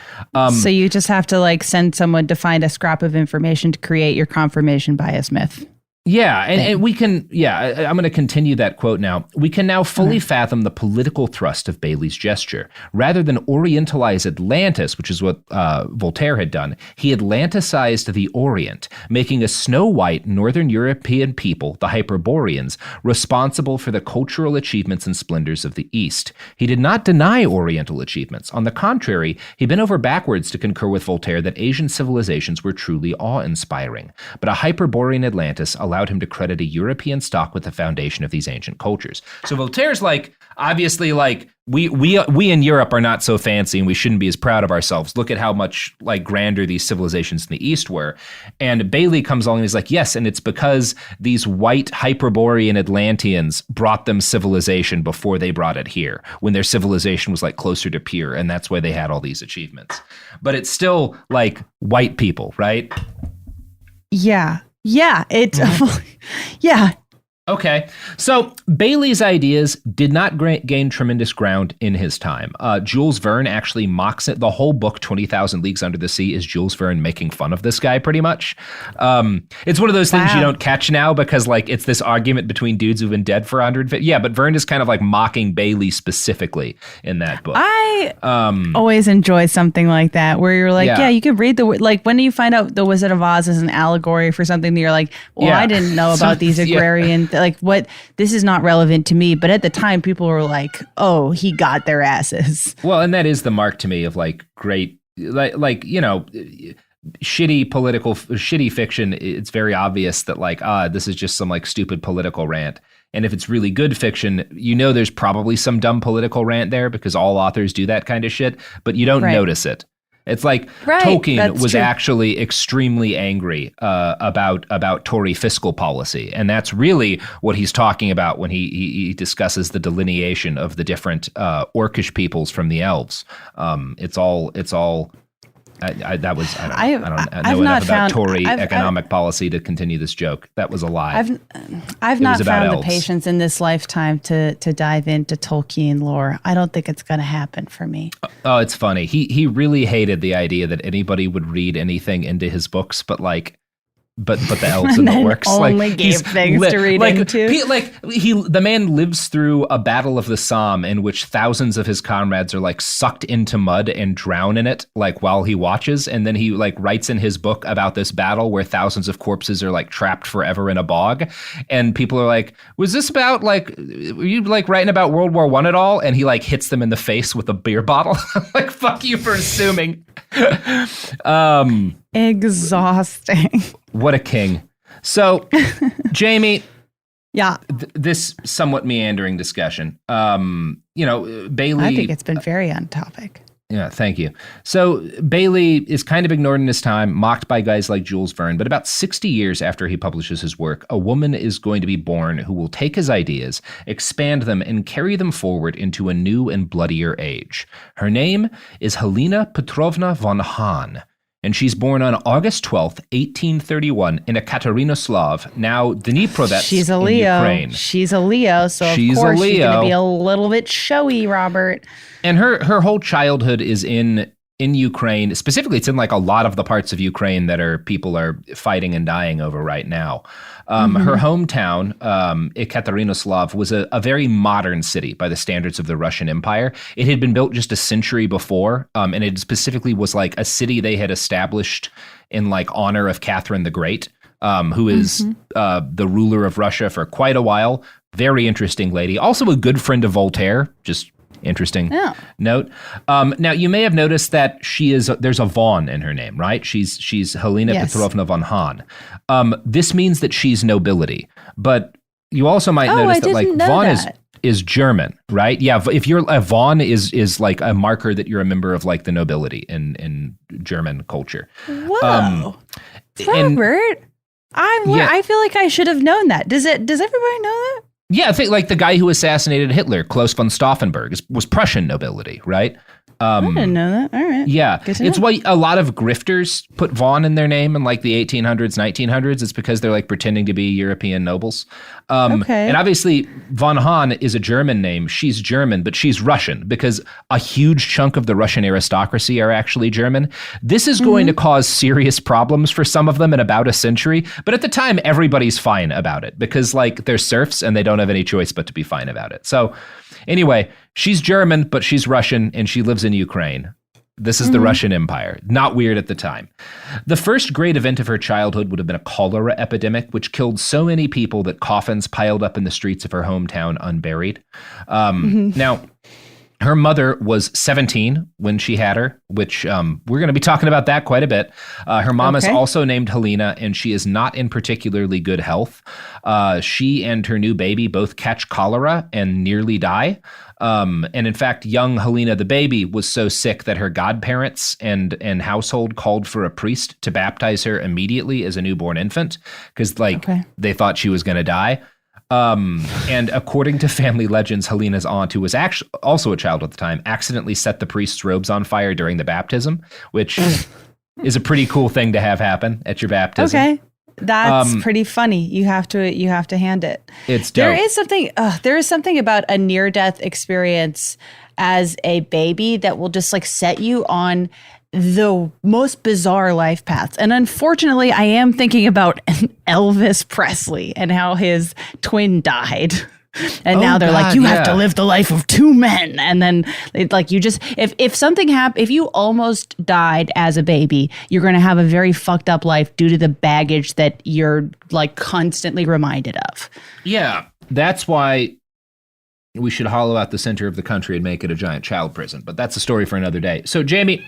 So you just have to like send someone to find a scrap of information to create your confirmation bias myth. Yeah, and we can, I'm going to continue that quote now. We can now fully fathom the political thrust of Bailey's gesture. Rather than orientalize Atlantis, which is what Voltaire had done, he Atlanticized the Orient, making a snow-white Northern European people, the Hyperboreans, responsible for the cultural achievements and splendors of the East. He did not deny Oriental achievements. On the contrary, he bent over backwards to concur with Voltaire that Asian civilizations were truly awe-inspiring. But a Hyperborean Atlantis allowed him to credit a European stock with the foundation of these ancient cultures. So Voltaire's like, obviously, like, we in Europe are not so fancy and we shouldn't be as proud of ourselves. Look at how much like grander these civilizations in the East were. And Bailey comes along and he's like, yes, and it's because these white Hyperborean Atlanteans brought them civilization before they brought it here, when their civilization was like closer to pure, and that's why they had all these achievements. But it's still like white people, right? Yeah. Yeah, yeah. Okay, so Bailey's ideas did not gain tremendous ground in his time. Jules Verne actually mocks it. The whole book, 20,000 Leagues Under the Sea, is Jules Verne making fun of this guy pretty much. It's one of those things you don't catch now because like it's this argument between dudes who've been dead for 150. Yeah, but Verne is kind of like mocking Bailey specifically in that book. I always enjoy something like that where you're like, yeah, you could read like when do you find out The Wizard of Oz is an allegory for something that you're like, well, I didn't know about these agrarian like what, this is not relevant to me. But at the time, people were like, oh, he got their asses. Well, and that is the mark to me of like great, like you know, shitty fiction. It's very obvious that like, this is just some like stupid political rant. And if it's really good fiction, you know there's probably some dumb political rant there because all authors do that kind of shit, but you don't notice it. It's like Tolkien was actually extremely angry about Tory fiscal policy. And that's really what he's talking about when he discusses the delineation of the different Orcish peoples from the elves. It's all I don't know enough about Tory economic policy to continue this joke. That was a lie. I've not found the patience in this lifetime to dive into Tolkien lore. I don't think it's going to happen for me. Oh, it's funny. He really hated the idea that anybody would read anything into his books, but like. But the elves and the orcs only gave things to read into. The man lives through a battle of the Somme in which thousands of his comrades are like sucked into mud and drown in it, like while he watches, and then he like writes in his book about this battle where thousands of corpses are like trapped forever in a bog, and people are like, "Was this about like were you like writing about World War I at all?" And he like hits them in the face with a beer bottle. Like, fuck you for assuming. Exhausting. What a king. So, Jamie. Yeah. This somewhat meandering discussion. Bailey. I think it's been very on topic. Yeah, thank you. So Bailey is kind of ignored in his time, mocked by guys like Jules Verne, but about 60 years after he publishes his work, a woman is going to be born who will take his ideas, expand them, and carry them forward into a new and bloodier age. Her name is Helena Petrovna von Hahn, and she's born on August 12th, 1831, in Ekaterinoslav, now Dnipro, She's a Leo. Ukraine. She's a Leo, so of course she's going to be a little bit showy, Robert. And her whole childhood is in Ukraine. Specifically, it's in like a lot of the parts of Ukraine that people are fighting and dying over right now. Her hometown, Ekaterinoslav, was a very modern city by the standards of the Russian Empire. It had been built just a century before, and it specifically was like a city they had established in like honor of Catherine the Great, who is the ruler of Russia for quite a while. Very interesting lady. Also a good friend of Voltaire, just Interesting Yeah. note. Now, you may have noticed that there's a von in her name, right? She's Helena Yes. Petrovna von Hahn. This means that she's nobility. But you also might notice that like von is German, right? Yeah, if you're a von is like a marker that you're a member of like the nobility in German culture. Whoa. Robert, I feel like I should have known that. Does everybody know that? Yeah, I think like the guy who assassinated Hitler, Klaus von Stauffenberg, was Prussian nobility, right? I didn't know that. All right. Yeah, Good to it's know. why a lot of grifters put von in their name in like the 1800s, 1900s. It's because they're like pretending to be European nobles. Okay. And obviously, von Hahn is a German name. She's German, but she's Russian because a huge chunk of the Russian aristocracy are actually German. This is going to cause serious problems for some of them in about a century. But at the time, everybody's fine about it because like they're serfs and they don't have any choice but to be fine about it. So anyway, she's German, but she's Russian and she lives in Ukraine. This is the Russian Empire. Not weird at the time. The first great event of her childhood would have been a cholera epidemic, which killed so many people that coffins piled up in the streets of her hometown unburied. Now, her mother was 17 when she had her, which we're going to be talking about that quite a bit. Her mom is also named Helena, and she is not in particularly good health. She and her new baby both catch cholera and nearly die. And in fact, young Helena the baby was so sick that her godparents and household called for a priest to baptize her immediately as a newborn infant because they thought she was going to die. And according to family legends, Helena's aunt, who was actually also a child at the time, accidentally set the priest's robes on fire during the baptism, which is a pretty cool thing to have happen at your baptism. Okay. That's pretty funny. You have to hand it. It's dope. There is something about a near-death experience as a baby that will just like set you on the most bizarre life paths. And unfortunately, I am thinking about Elvis Presley and how his twin died. And now they're like, you have to live the life of two men. And then like you just, if something happened, if you almost died as a baby, you're going to have a very fucked up life due to the baggage that you're like constantly reminded of. Yeah. That's why we should hollow out the center of the country and make it a giant child prison. But that's a story for another day. So Jamie,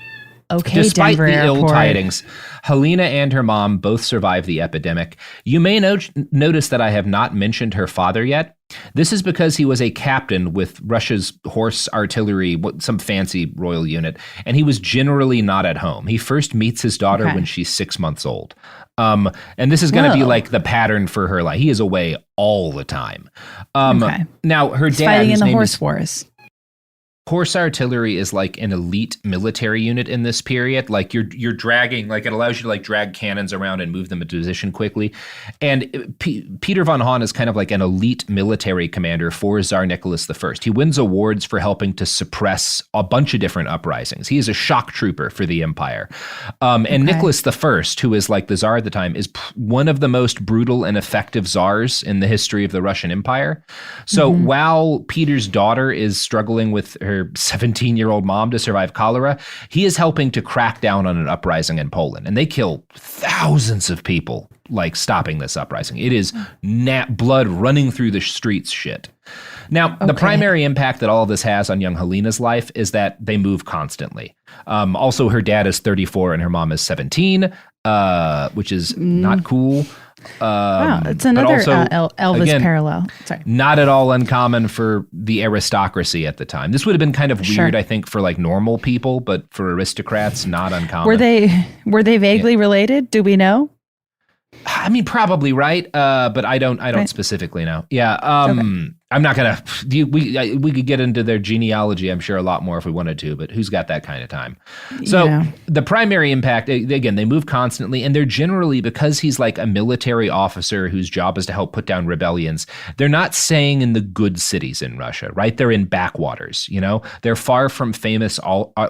despite Denver the ill Airport. tidings, Helena and her mom both survived the epidemic. You may notice that I have not mentioned her father yet. This is because he was a captain with Russia's horse artillery, some fancy royal unit, and he was generally not at home. He first meets his daughter when she's 6 months old. And this is going to be like the pattern for her life. He is away all the time. Now, her He's dad, fighting in whose the name horse is- wars. Horse artillery is like an elite military unit in this period. Like you're dragging, like it allows you to like drag cannons around and move them into position quickly. And Peter von Hahn is kind of like an elite military commander for Tsar Nicholas I. He wins awards for helping to suppress a bunch of different uprisings. He is a shock trooper for the empire. And Nicholas I, who is like the Tsar at the time, is one of the most brutal and effective czars in the history of the Russian Empire. So while Peter's daughter is struggling with her 17-year-old mom to survive cholera, he is helping to crack down on an uprising in Poland. And they kill thousands of people, like stopping this uprising. It is blood running through the streets shit. Now, the primary impact that all of this has on young Helena's life is that they move constantly. Also, her dad is 34 and her mom is 17, which is not cool. Wow, it's another also, Elvis again, parallel. Sorry. Not at all uncommon for the aristocracy at the time. This would have been kind of weird, I think, for like normal people, but for aristocrats, not uncommon. Were they vaguely related? Do we know? I mean, probably, right? But I don't specifically know. Yeah. I'm not gonna. We could get into their genealogy, I'm sure, a lot more if we wanted to, but who's got that kind of time? So the primary impact, again, they move constantly, and they're generally, because he's like a military officer whose job is to help put down rebellions, they're not staying in the good cities in Russia, right? They're in backwaters, you know? They're far from famous,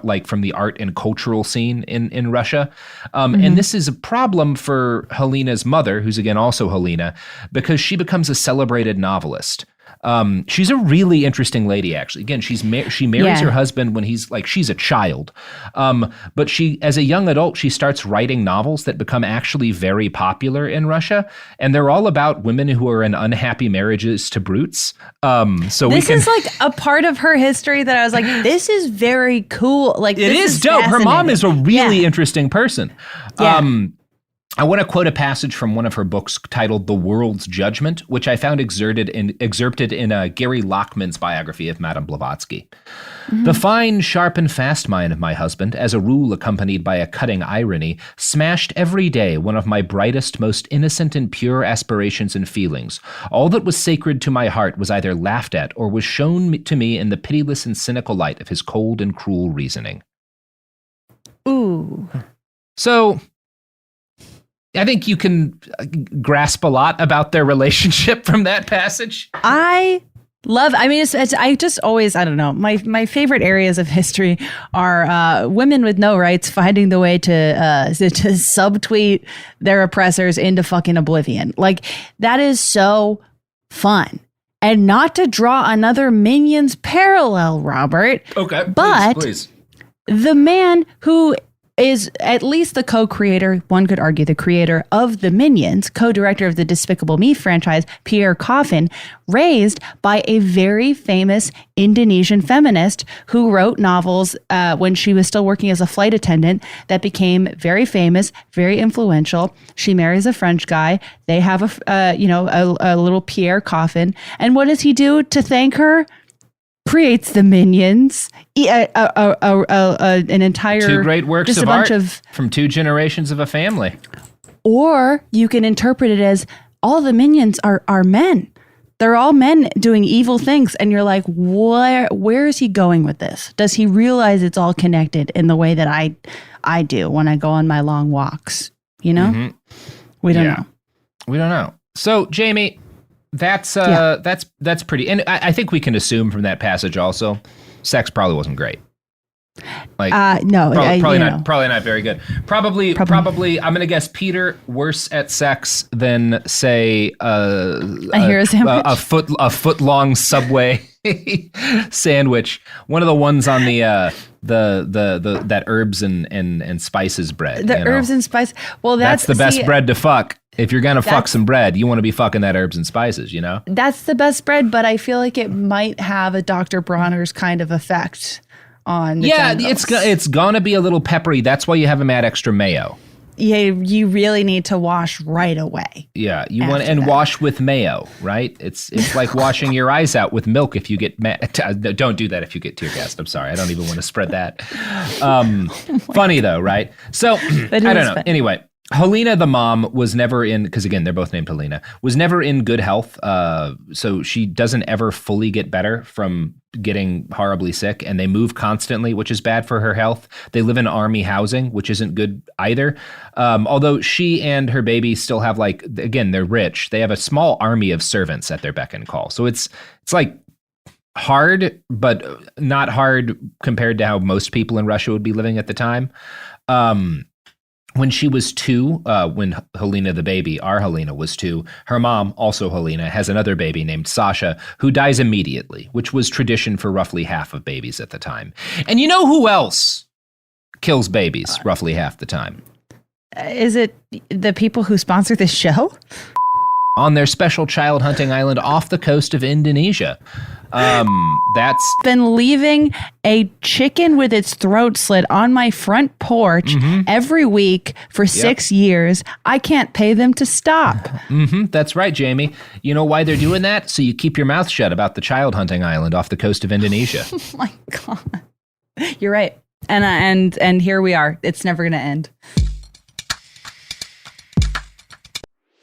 like from the art and cultural scene in Russia. And this is a problem for Helena's mother, who's again also Helena, because she becomes a celebrated novelist. She's a really interesting lady, actually. Again, she marries her husband when she's a child. But she, as a young adult, she starts writing novels that become actually very popular in Russia. And they're all about women who are in unhappy marriages to brutes. This is like a part of her history that I was like, this is very cool. Like, it is dope. Her mom is a really interesting person. Yeah. I want to quote a passage from one of her books titled The World's Judgment, which I found excerpted in Gary Lockman's biography of Madame Blavatsky. Mm-hmm. The fine, sharp, and fast mind of my husband, as a rule accompanied by a cutting irony, smashed every day one of my brightest, most innocent and pure aspirations and feelings. All that was sacred to my heart was either laughed at or was shown to me in the pitiless and cynical light of his cold and cruel reasoning. Ooh. So I think you can grasp a lot about their relationship from that passage. I just always, I don't know, my favorite areas of history are women with no rights finding the way to subtweet their oppressors into fucking oblivion. Like, that is so fun. And not to draw another Minions parallel, Robert. Okay, but please. The man who is at least the co-creator, one could argue the creator of the Minions, co-director of the Despicable Me franchise, Pierre Coffin, raised by a very famous Indonesian feminist who wrote novels when she was still working as a flight attendant that became very famous, very influential. She marries a French guy. They have a little Pierre Coffin. And what does he do to thank her? Creates the Minions, an entire two great works just of a bunch art of, from two generations of a family. Or you can interpret it as all the Minions are men. They're all men doing evil things, and you're like, where is he going with this? Does he realize it's all connected in the way that I do when I go on my long walks? You know, we don't know. We don't know. So, Jamie. That's pretty, and I think we can assume from that passage also, sex probably wasn't great. Like, no, probably not very good. Probably. I'm gonna guess Peter worse at sex than say a hero sandwich, a foot long Subway sandwich. One of the ones on the that herbs and spices bread. Herbs and spice. Well, that's the best bread to fuck. If you're going to fuck some bread, you want to be fucking that herbs and spices, you know? That's the best bread, but I feel like it might have a Dr. Bronner's kind of effect on the genitals. It's going to be a little peppery. That's why you have them add extra mayo. Yeah, you really need to wash right away. Yeah, you want and wash with mayo, right? It's like washing your eyes out with milk if you get don't do that if you get tear gassed. I'm sorry, I don't even want to spread that. Funny though, right? So I don't know. Funny. Anyway, Helena, the mom, was never in, because again, they're both named Helena, was never in good health. So she doesn't ever fully get better from getting horribly sick, and they move constantly, which is bad for her health. They live in army housing, which isn't good either. Although she and her baby still have, like, again, they're rich. They have a small army of servants at their beck and call. So it's like hard, but not hard compared to how most people in Russia would be living at the time. When she was 2, when Helena the baby, our Helena, was 2, her mom, also Helena, has another baby named Sasha, who dies immediately, which was tradition for roughly half of babies at the time. And you know who else kills babies roughly half the time? Is it the people who sponsor this show? On their special child hunting island off the coast of Indonesia. That's been leaving a chicken with its throat slit on my front porch every week for 6 years. I can't pay them to stop. That's right, Jamie. You know why they're doing that? So you keep your mouth shut about the child hunting island off the coast of Indonesia. Oh my God. You're right. And here we are. It's never going to end.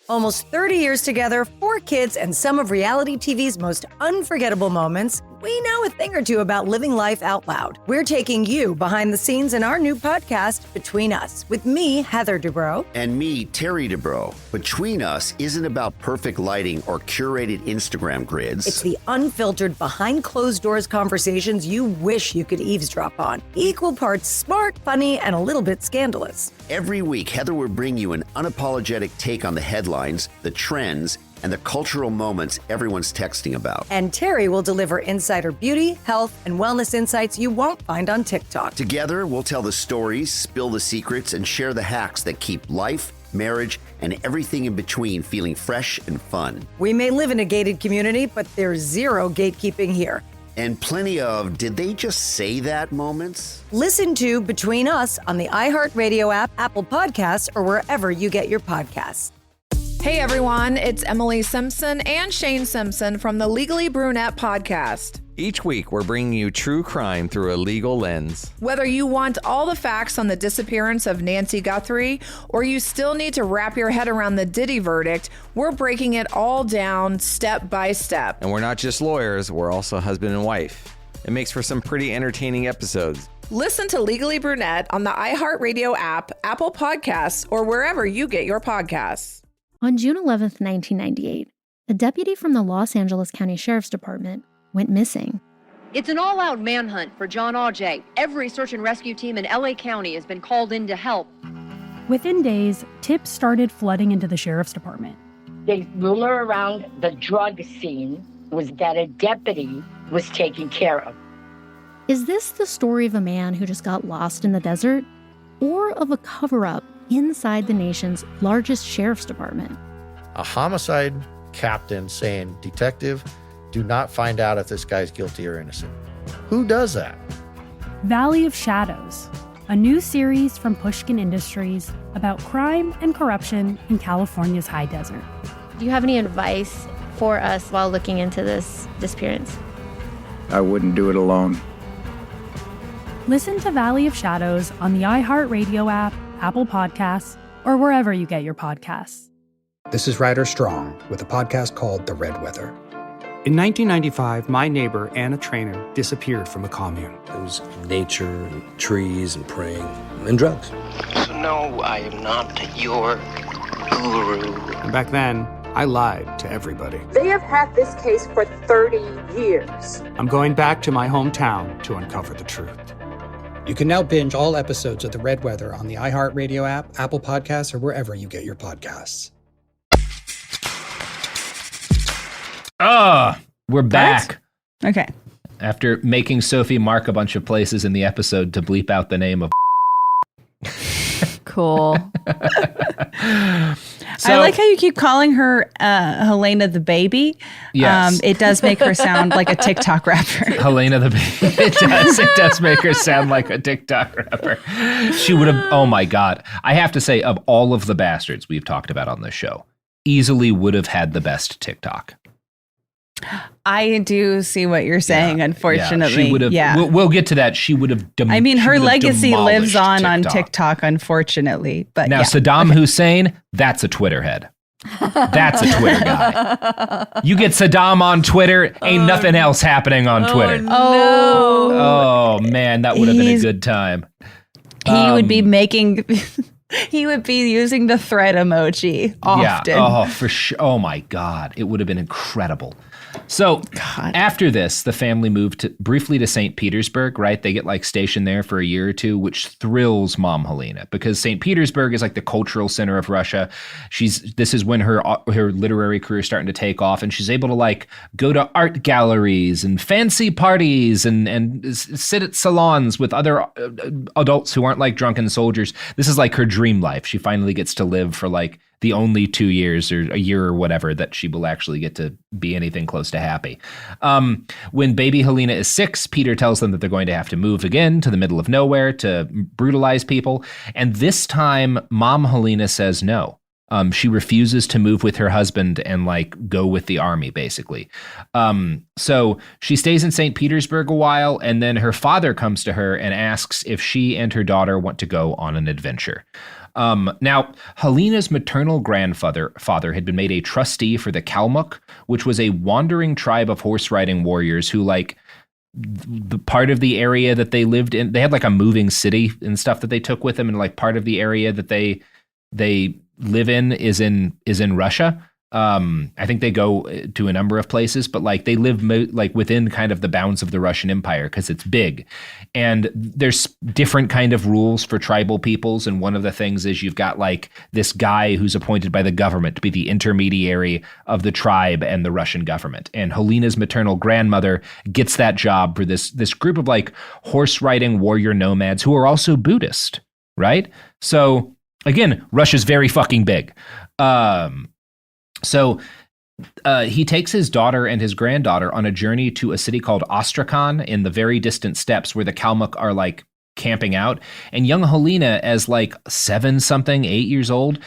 Almost 30 years together, 4 kids, and some of reality TV's most unforgettable moments, we know a thing or two about living life out loud. We're taking you behind the scenes in our new podcast, Between Us, with me, Heather Dubrow. And me, Terry Dubrow. Between Us isn't about perfect lighting or curated Instagram grids. It's the unfiltered, behind-closed-doors conversations you wish you could eavesdrop on. Equal parts smart, funny, and a little bit scandalous. Every week, Heather will bring you an unapologetic take on the headlines, the trends, and the cultural moments everyone's texting about. And Terry will deliver insider beauty, health, and wellness insights you won't find on TikTok. Together, we'll tell the stories, spill the secrets, and share the hacks that keep life, marriage, and everything in between feeling fresh and fun. We may live in a gated community, but there's zero gatekeeping here. And plenty of did they just say that moments? Listen to Between Us on the iHeartRadio app, Apple Podcasts, or wherever you get your podcasts. Hey everyone, it's Emily Simpson and Shane Simpson from the Legally Brunette podcast. Each week, we're bringing you true crime through a legal lens. Whether you want all the facts on the disappearance of Nancy Guthrie or you still need to wrap your head around the Diddy verdict, we're breaking it all down step by step. And we're not just lawyers, we're also husband and wife. It makes for some pretty entertaining episodes. Listen to Legally Brunette on the iHeartRadio app, Apple Podcasts, or wherever you get your podcasts. On June 11th, 1998, a deputy from the Los Angeles County Sheriff's Department went missing. It's an all-out manhunt for John Auger. Every search and rescue team in LA County has been called in to help. Within days, tips started flooding into the sheriff's department. The rumor around the drug scene was that a deputy was taken care of. Is this the story of a man who just got lost in the desert? Or of a cover-up inside the nation's largest sheriff's department? A homicide captain saying, "Detective, do not find out if this guy's guilty or innocent." Who does that? Valley of Shadows, a new series from Pushkin Industries about crime and corruption in California's high desert. Do you have any advice for us while looking into this disappearance? I wouldn't do it alone. Listen to Valley of Shadows on the iHeartRadio app, Apple Podcasts, or wherever you get your podcasts. This is Ryder Strong with a podcast called The Red Weather. In 1995, my neighbor, Anna Trainer, disappeared from a commune. It was nature and trees and praying and drugs. So no, I am not your guru. And back then, I lied to everybody. They have had this case for 30 years. I'm going back to my hometown to uncover the truth. You can now binge all episodes of The Red Weather on the iHeartRadio app, Apple Podcasts, or wherever you get your podcasts. We're back. Okay. After making Sophie mark a bunch of places in the episode to bleep out the name of Cool. I like how you keep calling her Helena the baby. Yes. It does make her sound like a TikTok rapper. Helena the baby. It does make her sound like a TikTok rapper. She would have, oh my God. I have to say, of all of the bastards we've talked about on this show, easily would have had the best TikTok. I do see what you're saying, unfortunately. She would have, we'll get to that. She would have I mean, her legacy lives on TikTok, unfortunately. But now, Saddam Hussein, that's a Twitter head. That's a Twitter guy. You get Saddam on Twitter, ain't nothing else happening on Twitter. Oh, man, that would have been a good time. He would be making... He would be using the thread emoji often. Yeah, for sure. Oh my God. It would have been incredible. So after this, the family moved briefly to St. Petersburg, right? They get stationed there for a year or two, which thrills Mom Helena because St. Petersburg is like the cultural center of Russia. This is when her literary career is starting to take off, and she's able to go to art galleries and fancy parties and sit at salons with other adults who aren't drunken soldiers. This is her dream life. She finally gets to live for the only 2 years or a year or whatever that she will actually get to be anything close to happy. When baby Helena is 6, Peter tells them that they're going to have to move again to the middle of nowhere to brutalize people. And this time, Mom Helena says no. She refuses to move with her husband and go with the army, basically. So she stays in St. Petersburg a while, and then her father comes to her and asks if she and her daughter want to go on an adventure. Now, Helena's maternal grandfather had been made a trustee for the Kalmuk, which was a wandering tribe of horse riding warriors who the part of the area that they lived in, they had a moving city and stuff that they took with them, and part of the area that they live in is in Russia. I think they go to a number of places, but like they live like within kind of the bounds of the Russian Empire because it's big. And there's different kind of rules for tribal peoples. And one of the things is you've got like this guy who's appointed by the government to be the intermediary of the tribe and the Russian government. And Helena's maternal grandmother gets that job for this group of like horse riding warrior nomads who are also Buddhist, right? So again, Russia's very fucking big. So he takes his daughter and his granddaughter on a journey to a city called Astrakhan in the very distant steppes where the Kalmuk are like camping out. And young Helena, as like 8 years old,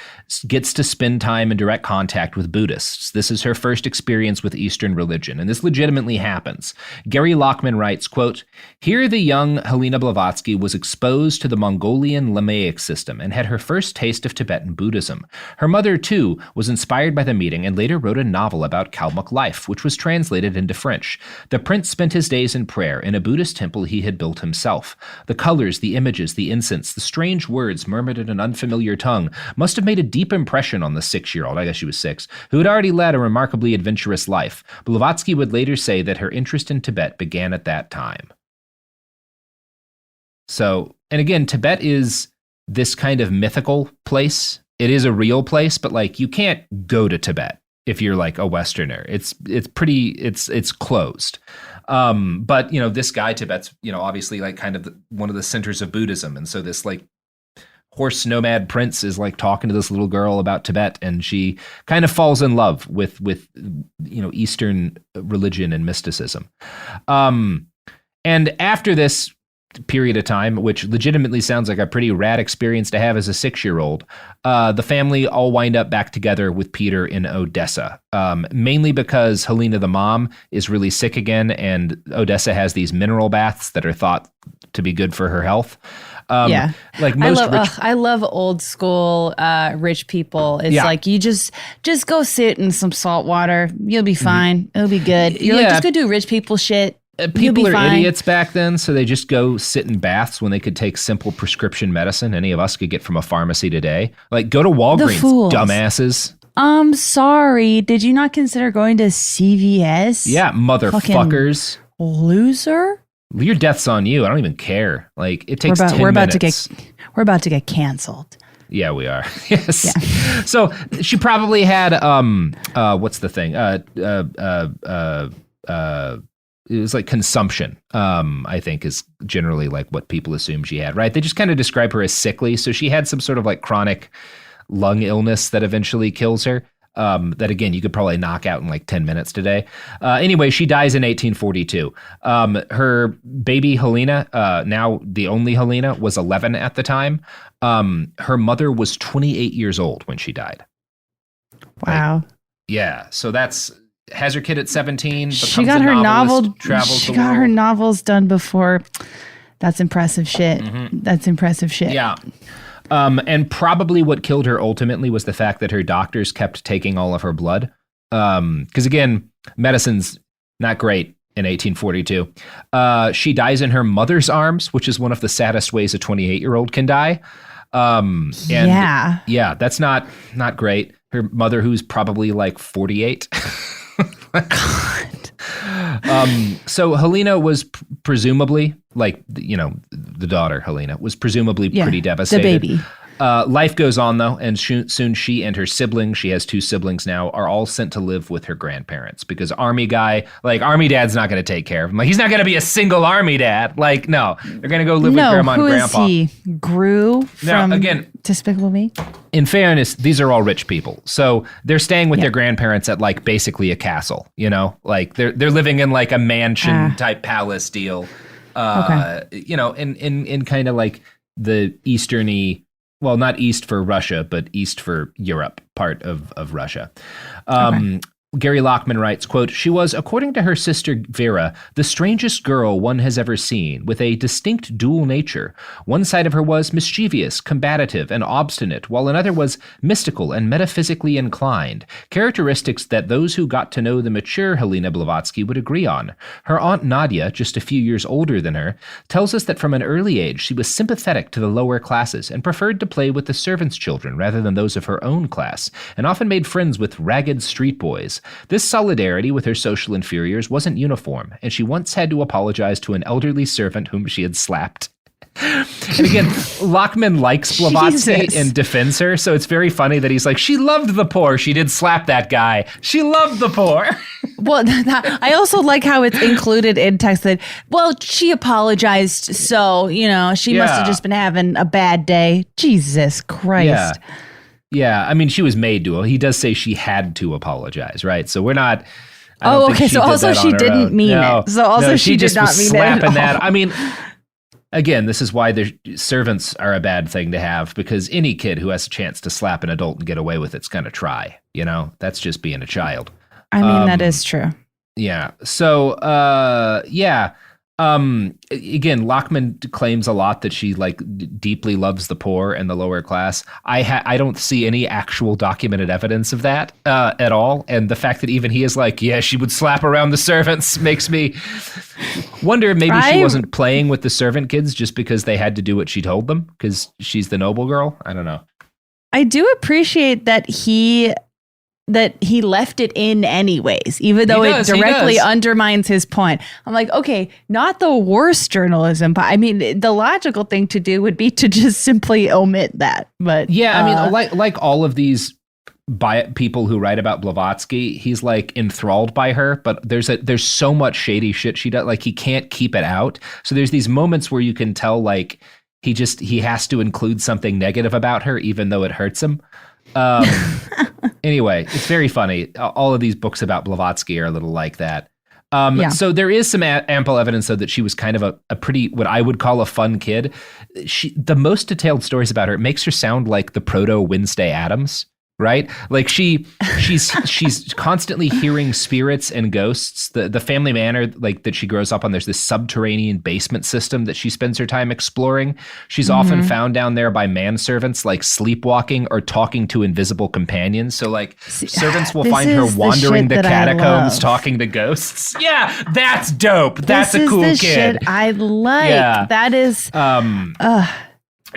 gets to spend time in direct contact with Buddhists. This is her first experience with Eastern religion, and this legitimately happens. Gary Lockman writes, quote, "Here the young Helena Blavatsky was exposed to the Mongolian Lamaic system and had her first taste of Tibetan Buddhism. Her mother, too, was inspired by the meeting and later wrote a novel about Kalmuk life, which was translated into French. The prince spent his days in prayer in a Buddhist temple he had built himself. The colors, the images, the incense, the strange words murmured in an unfamiliar tongue must have made a deep impression on the 6-year-old, I guess she was 6, who had already led a remarkably adventurous life. Blavatsky would later say that her interest in Tibet began at that time." So, and again, Tibet is this kind of mythical place. It is a real place, but like you can't go to Tibet if you're like a Westerner. It's closed. But you know, this guy, Tibet's, you know, obviously like kind of one of the centers of Buddhism. And so this like horse nomad prince is like talking to this little girl about Tibet, and she kind of falls in love with, you know, Eastern religion and mysticism. And after this period of time, which legitimately sounds like a pretty rad experience to have as a 6-year-old, the family all wind up back together with Peter in Odessa, mainly because Helena, the mom, is really sick again, and Odessa has these mineral baths that are thought to be good for her health. Like most I love old school rich people. It's like you just go sit in some salt water. You'll be fine. It'll be good. You're like, just go do rich people shit. People are idiots back then, so they just go sit in baths when they could take simple prescription medicine any of us could get from a pharmacy today. Like, go to Walgreens, dumbasses. Sorry. Did you not consider going to CVS? Yeah, motherfuckers. Fucking loser. Your death's on you. I don't even care. Like, it takes 10 minutes. We're about to get canceled. Yeah, we are. Yes. Yeah. So she probably had what's the thing? It was like consumption, I think is generally like what people assume she had, right? They just kind of describe her as sickly. So she had some sort of like chronic lung illness that eventually kills her. That again, you could probably knock out in like 10 minutes today. Anyway, she dies in 1842. Her baby Helena, now the only Helena, was 11 at the time. Her mother was 28 years old when she died. Wow. Like, yeah. So has her kid at 17. She got her novel. She got her novels done before. That's impressive shit. Mm-hmm. That's impressive shit. Yeah. And probably what killed her ultimately was the fact that her doctors kept taking all of her blood. Because again, medicine's not great in 1842. She dies in her mother's arms, which is one of the saddest ways a 28-year-old can die. Yeah, that's not great. Her mother, who's probably like 48. God. So Helena was presumably, like, you know, the daughter Helena was presumably pretty devastated. The baby. Life goes on though, and soon she and her siblings, she has 2 siblings now, are all sent to live with her grandparents because army dad's not going to take care of him. Like, he's not going to be a single army dad. Like, no, they're going to go live with grandma and grandpa. Who is he? Gru from again, Despicable Me? In fairness, these are all rich people. So they're staying with their grandparents at like basically a castle, you know, like they're living in like a mansion type palace deal, you know, in kind of like the easterny, well, not east for Russia, but east for Europe part of Russia. Gary Lockman writes, quote, "She was, according to her sister Vera, the strangest girl one has ever seen, with a distinct dual nature. One side of her was mischievous, combative, and obstinate, while another was mystical and metaphysically inclined, characteristics that those who got to know the mature Helena Blavatsky would agree on. Her aunt Nadia, just a few years older than her, tells us that from an early age she was sympathetic to the lower classes and preferred to play with the servants' children rather than those of her own class, and often made friends with ragged street boys. This solidarity with her social inferiors wasn't uniform, and she once had to apologize to an elderly servant whom she had slapped." And again, Lockman likes Blavatsky and defends her, so it's very funny that he's like, she loved the poor. She did slap that guy. She loved the poor. Well, I also like how it's included in text that, well, she apologized, so, she must have just been having a bad day. Jesus Christ. Yeah, I mean, she was made to. He does say she had to apologize, right? So we're not. So also she didn't mean it. So also she did not mean it. Slapping that. I mean, again, this is why the servants are a bad thing to have, because any kid who has a chance to slap an adult and get away with it's going to try. That's just being a child. I mean, that is true. Yeah. So, again, Lockman claims a lot that she deeply loves the poor and the lower class. I don't see any actual documented evidence of that at all. And the fact that even he is like, yeah, she would slap around the servants makes me wonder if maybe she wasn't playing with the servant kids just because they had to do what she told them because she's the noble girl. I don't know. I do appreciate that he left it in anyways, even though it directly undermines his point. I'm like, okay, not the worst journalism, but I mean, the logical thing to do would be to just simply omit that. But yeah, I mean, like all of these people who write about Blavatsky, he's enthralled by her, but there's so much shady shit she does. He can't keep it out. So there's these moments where you can tell he has to include something negative about her, even though it hurts him. Anyway, it's very funny. All of these books about Blavatsky are a little like that. So there is some ample evidence, though, that she was kind of a pretty, what I would call a fun kid. The most detailed stories about her, it makes her sound like the proto Wednesday Addams. Right? She's constantly hearing spirits and ghosts. The family manor that she grows up on, there's this subterranean basement system that she spends her time exploring. She's often found down there by manservants sleepwalking or talking to invisible companions. So servants will find her wandering the catacombs talking to ghosts. Yeah, that's dope. That's a cool kid. Shit I like. Yeah. That is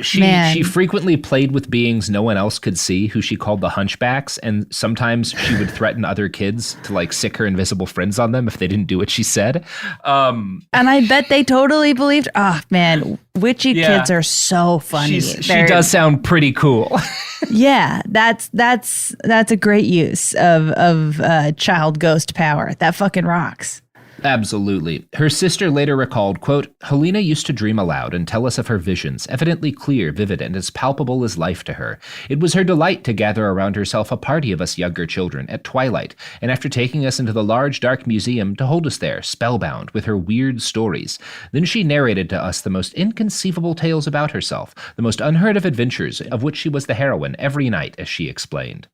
She frequently played with beings no one else could see, who she called the hunchbacks, and sometimes she would threaten other kids to sick her invisible friends on them if they didn't do what she said. And I bet they totally believed. Oh man, witchy kids are so funny. She does sound pretty cool. Yeah, that's a great use of child ghost power. That fucking rocks. Absolutely. Her sister later recalled, quote, "Helena used to dream aloud and tell us of her visions, evidently clear, vivid, and as palpable as life to her. It was her delight to gather around herself a party of us younger children at twilight, and after taking us into the large dark museum to hold us there, spellbound, with her weird stories. Then she narrated to us the most inconceivable tales about herself, the most unheard of adventures of which she was the heroine every night, as she explained."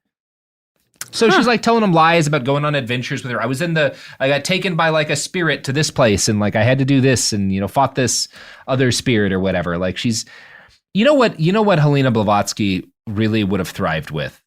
So she's telling them lies about going on adventures with her. I got taken by a spirit to this place and I had to do this and, fought this other spirit or whatever. She's, you know what Helena Blavatsky really would have thrived with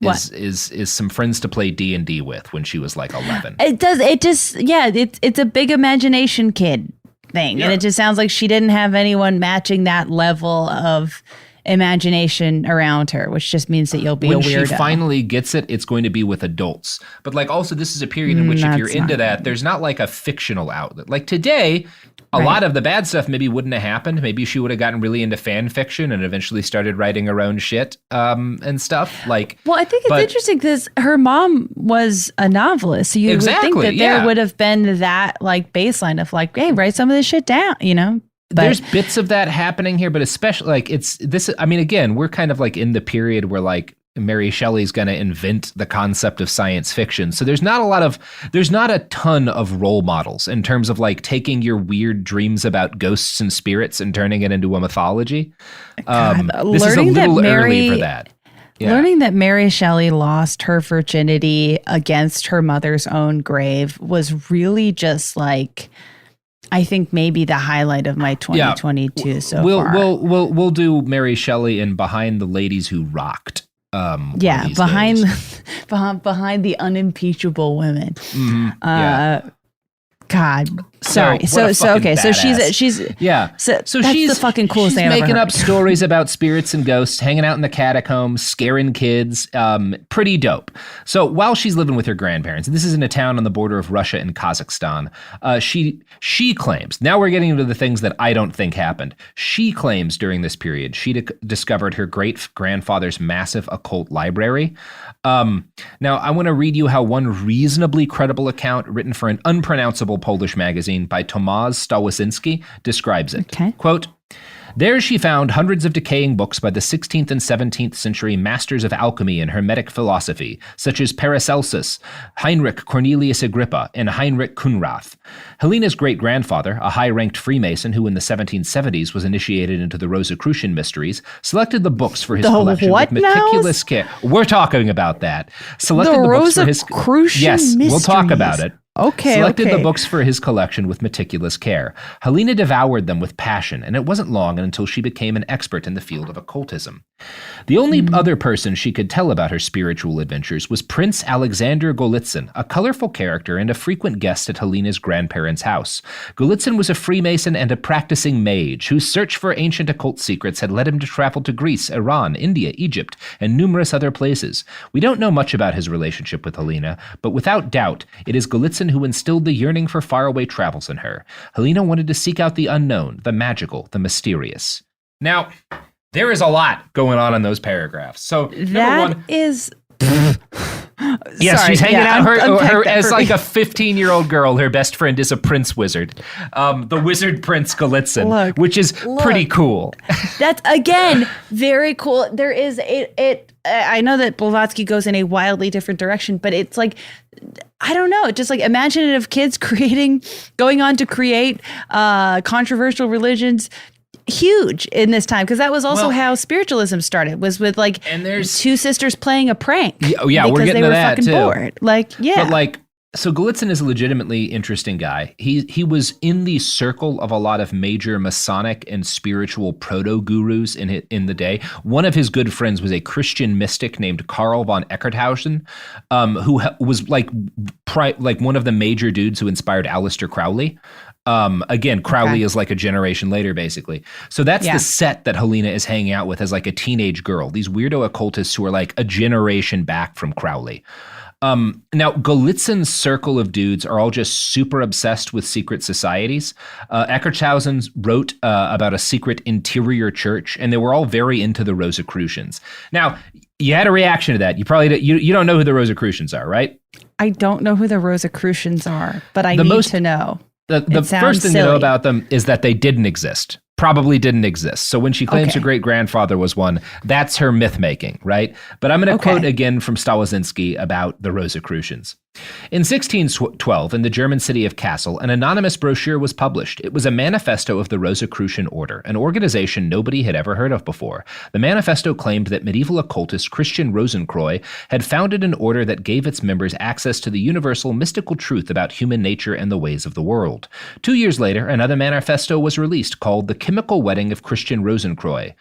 is some friends to play D&D with when she was 11. It's a big imagination kid thing. Yeah. And it just sounds like she didn't have anyone matching that level of imagination around her, which just means that you'll be a weirdo. When she finally gets it, it's going to be with adults. But also this is a period in which if you're into that, there's not a fictional outlet. Today, a lot of the bad stuff maybe wouldn't have happened. Maybe she would have gotten really into fan fiction and eventually started writing her own shit and stuff. Well, I think it's interesting because her mom was a novelist. So you would think that there would have been that baseline of hey, write some of this shit down, But there's bits of that happening here, but especially it's this. I mean, again, we're kind of in the period where Mary Shelley's going to invent the concept of science fiction. So there's not a ton of role models in terms of taking your weird dreams about ghosts and spirits and turning it into a mythology. This is a little early for that. Yeah. Learning that Mary Shelley lost her virginity against her mother's own grave was really just like, I think maybe the highlight of my 2022 so far. We'll do Mary Shelley in Behind the Ladies Who Rocked. Behind the unimpeachable women. Mm-hmm. God, sorry. So okay. So she's yeah. So that's the fucking coolest thing I've ever making heard. up stories about spirits and ghosts, hanging out in the catacombs, scaring kids. Pretty dope. So while she's living with her grandparents, and this is in a town on the border of Russia and Kazakhstan, she claims. Now we're getting into the things that I don't think happened. She claims during this period she discovered her great grandfather's massive occult library. Now I want to read you how one reasonably credible account written for an unpronounceable Polish magazine by Tomasz Stawiszyński describes it. Okay. Quote, there she found hundreds of decaying books by the 16th and 17th century masters of alchemy and hermetic philosophy, such as Paracelsus, Heinrich Cornelius Agrippa, and Heinrich Kunrath. Helena's great-grandfather, a high-ranked Freemason who in the 1770s was initiated into the Rosicrucian mysteries, selected the books for his collection with meticulous care. We're talking about that. Selected the books for his Rosicrucian Yes, we'll talk about it. Selected the okay. books for his collection with meticulous care. Helena devoured them with passion, and it wasn't long until she became an expert in the field of occultism. The only other person she could tell about her spiritual adventures was Prince Alexander Golitsyn, a colorful character and a frequent guest at Helena's grandparents' house. Golitsyn was a Freemason and a practicing mage whose search for ancient occult secrets had led him to travel to Greece, Iran, India, Egypt, and numerous other places. We don't know much about his relationship with Helena, but without doubt, it is Golitsyn who instilled the yearning for faraway travels in her. Helena wanted to seek out the unknown, the magical, the mysterious. Now, there is a lot going on in those paragraphs. So, That is. Yes, Sorry, she's hanging out her as like me. a 15-year-old girl. Her best friend is a prince wizard, the wizard Prince Golitsyn, which is pretty cool. That's, again, very cool. There is it. I know that Blavatsky goes in a wildly different direction, but it's like, I don't know, just like imaginative kids going on to create controversial religions. Huge in this time, because that was also how spiritualism started, was with like two sisters playing a prank. Yeah, we're getting to that fucking too. Bored. Like, yeah. But like, so Golitsyn is a legitimately interesting guy. He was in the circle of a lot of major Masonic and spiritual proto-gurus in the day. One of his good friends was a Christian mystic named Karl von Eckarthausen, who was like one of the major dudes who inspired Aleister Crowley. Again, Crowley is like a generation later, basically. So that's the set that Helena is hanging out with as like a teenage girl. These weirdo occultists who are like a generation back from Crowley. Now, Golitsyn's circle of dudes are all just super obsessed with secret societies. Eckarthausen wrote about a secret interior church, and they were all very into the Rosicrucians. Now, you had a reaction to that. You probably you don't know who the Rosicrucians are, right? I don't know who the Rosicrucians are, but I need to know. The first thing to know about them is that they didn't exist. Probably didn't exist. So when she claims her great-grandfather was one, that's her myth-making, right? But I'm going to quote again from Stawiszyński about the Rosicrucians. In 1612, in the German city of Kassel, an anonymous brochure was published. It was a manifesto of the Rosicrucian Order, an organization nobody had ever heard of before. The manifesto claimed that medieval occultist Christian Rosenkreuz had founded an order that gave its members access to the universal mystical truth about human nature and the ways of the world. 2 years later, another manifesto was released called The Chemical Wedding of Christian Rosenkreuz.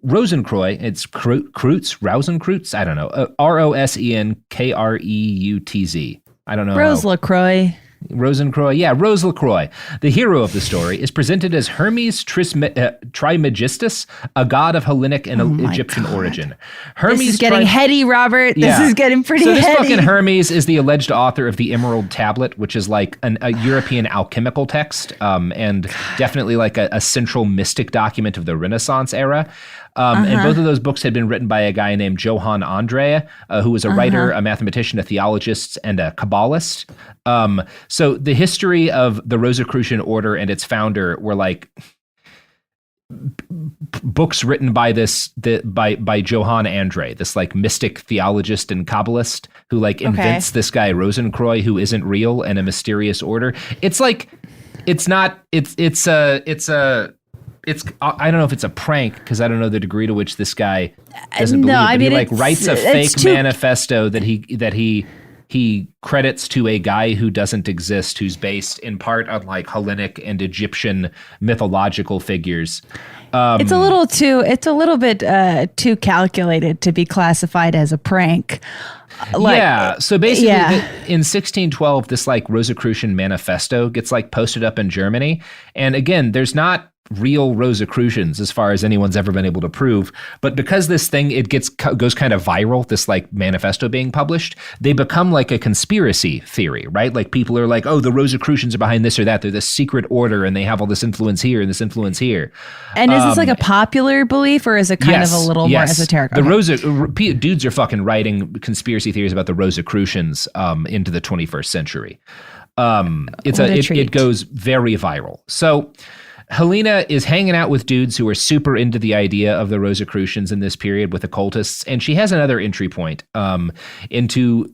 Rosenkreuz, it's Rosenkreuz, I don't know, Rosenkreutz. I don't know. Rose LaCroix. Rosenkreuz. Yeah, Rose LaCroix. The hero of the story is presented as Hermes Trismegistus, a god of Hellenic and Egyptian origin. Hermes This is getting heady, Robert. This is getting pretty heady. So this fucking Hermes is the alleged author of the Emerald Tablet, which is like a European alchemical text, and definitely like a central mystic document of the Renaissance era. And both of those books had been written by a guy named Johann Andrea, who was a writer, a mathematician, a theologist, and a Kabbalist. So the history of the Rosicrucian order and its founder were like books written by by Johann Andre, this like mystic theologist and Kabbalist who like invents this guy Rosenkreuz who isn't real and a mysterious order. It's like it's a I don't know if it's a prank because I don't know the degree to which this guy doesn't believe. But he like writes a fake manifesto that he credits to a guy who doesn't exist, who's based in part on like Hellenic and Egyptian mythological figures. It's a little bit too calculated to be classified as a prank. So basically in 1612, this like Rosicrucian manifesto gets like posted up in Germany. And again, there's not real Rosicrucians as far as anyone's ever been able to prove. But because this thing, goes kind of viral, this like manifesto being published, they become like a conspiracy theory, right? Like people are like, oh, the Rosicrucians are behind this or that. They're this secret order and they have all this influence here and this influence here. And is this like a popular belief or is it kind of a little more esoteric? The dudes are fucking writing conspiracy theories about the Rosicrucians into the 21st century. It goes very viral. So Helena is hanging out with dudes who are super into the idea of the Rosicrucians in this period with occultists, and she has another entry point into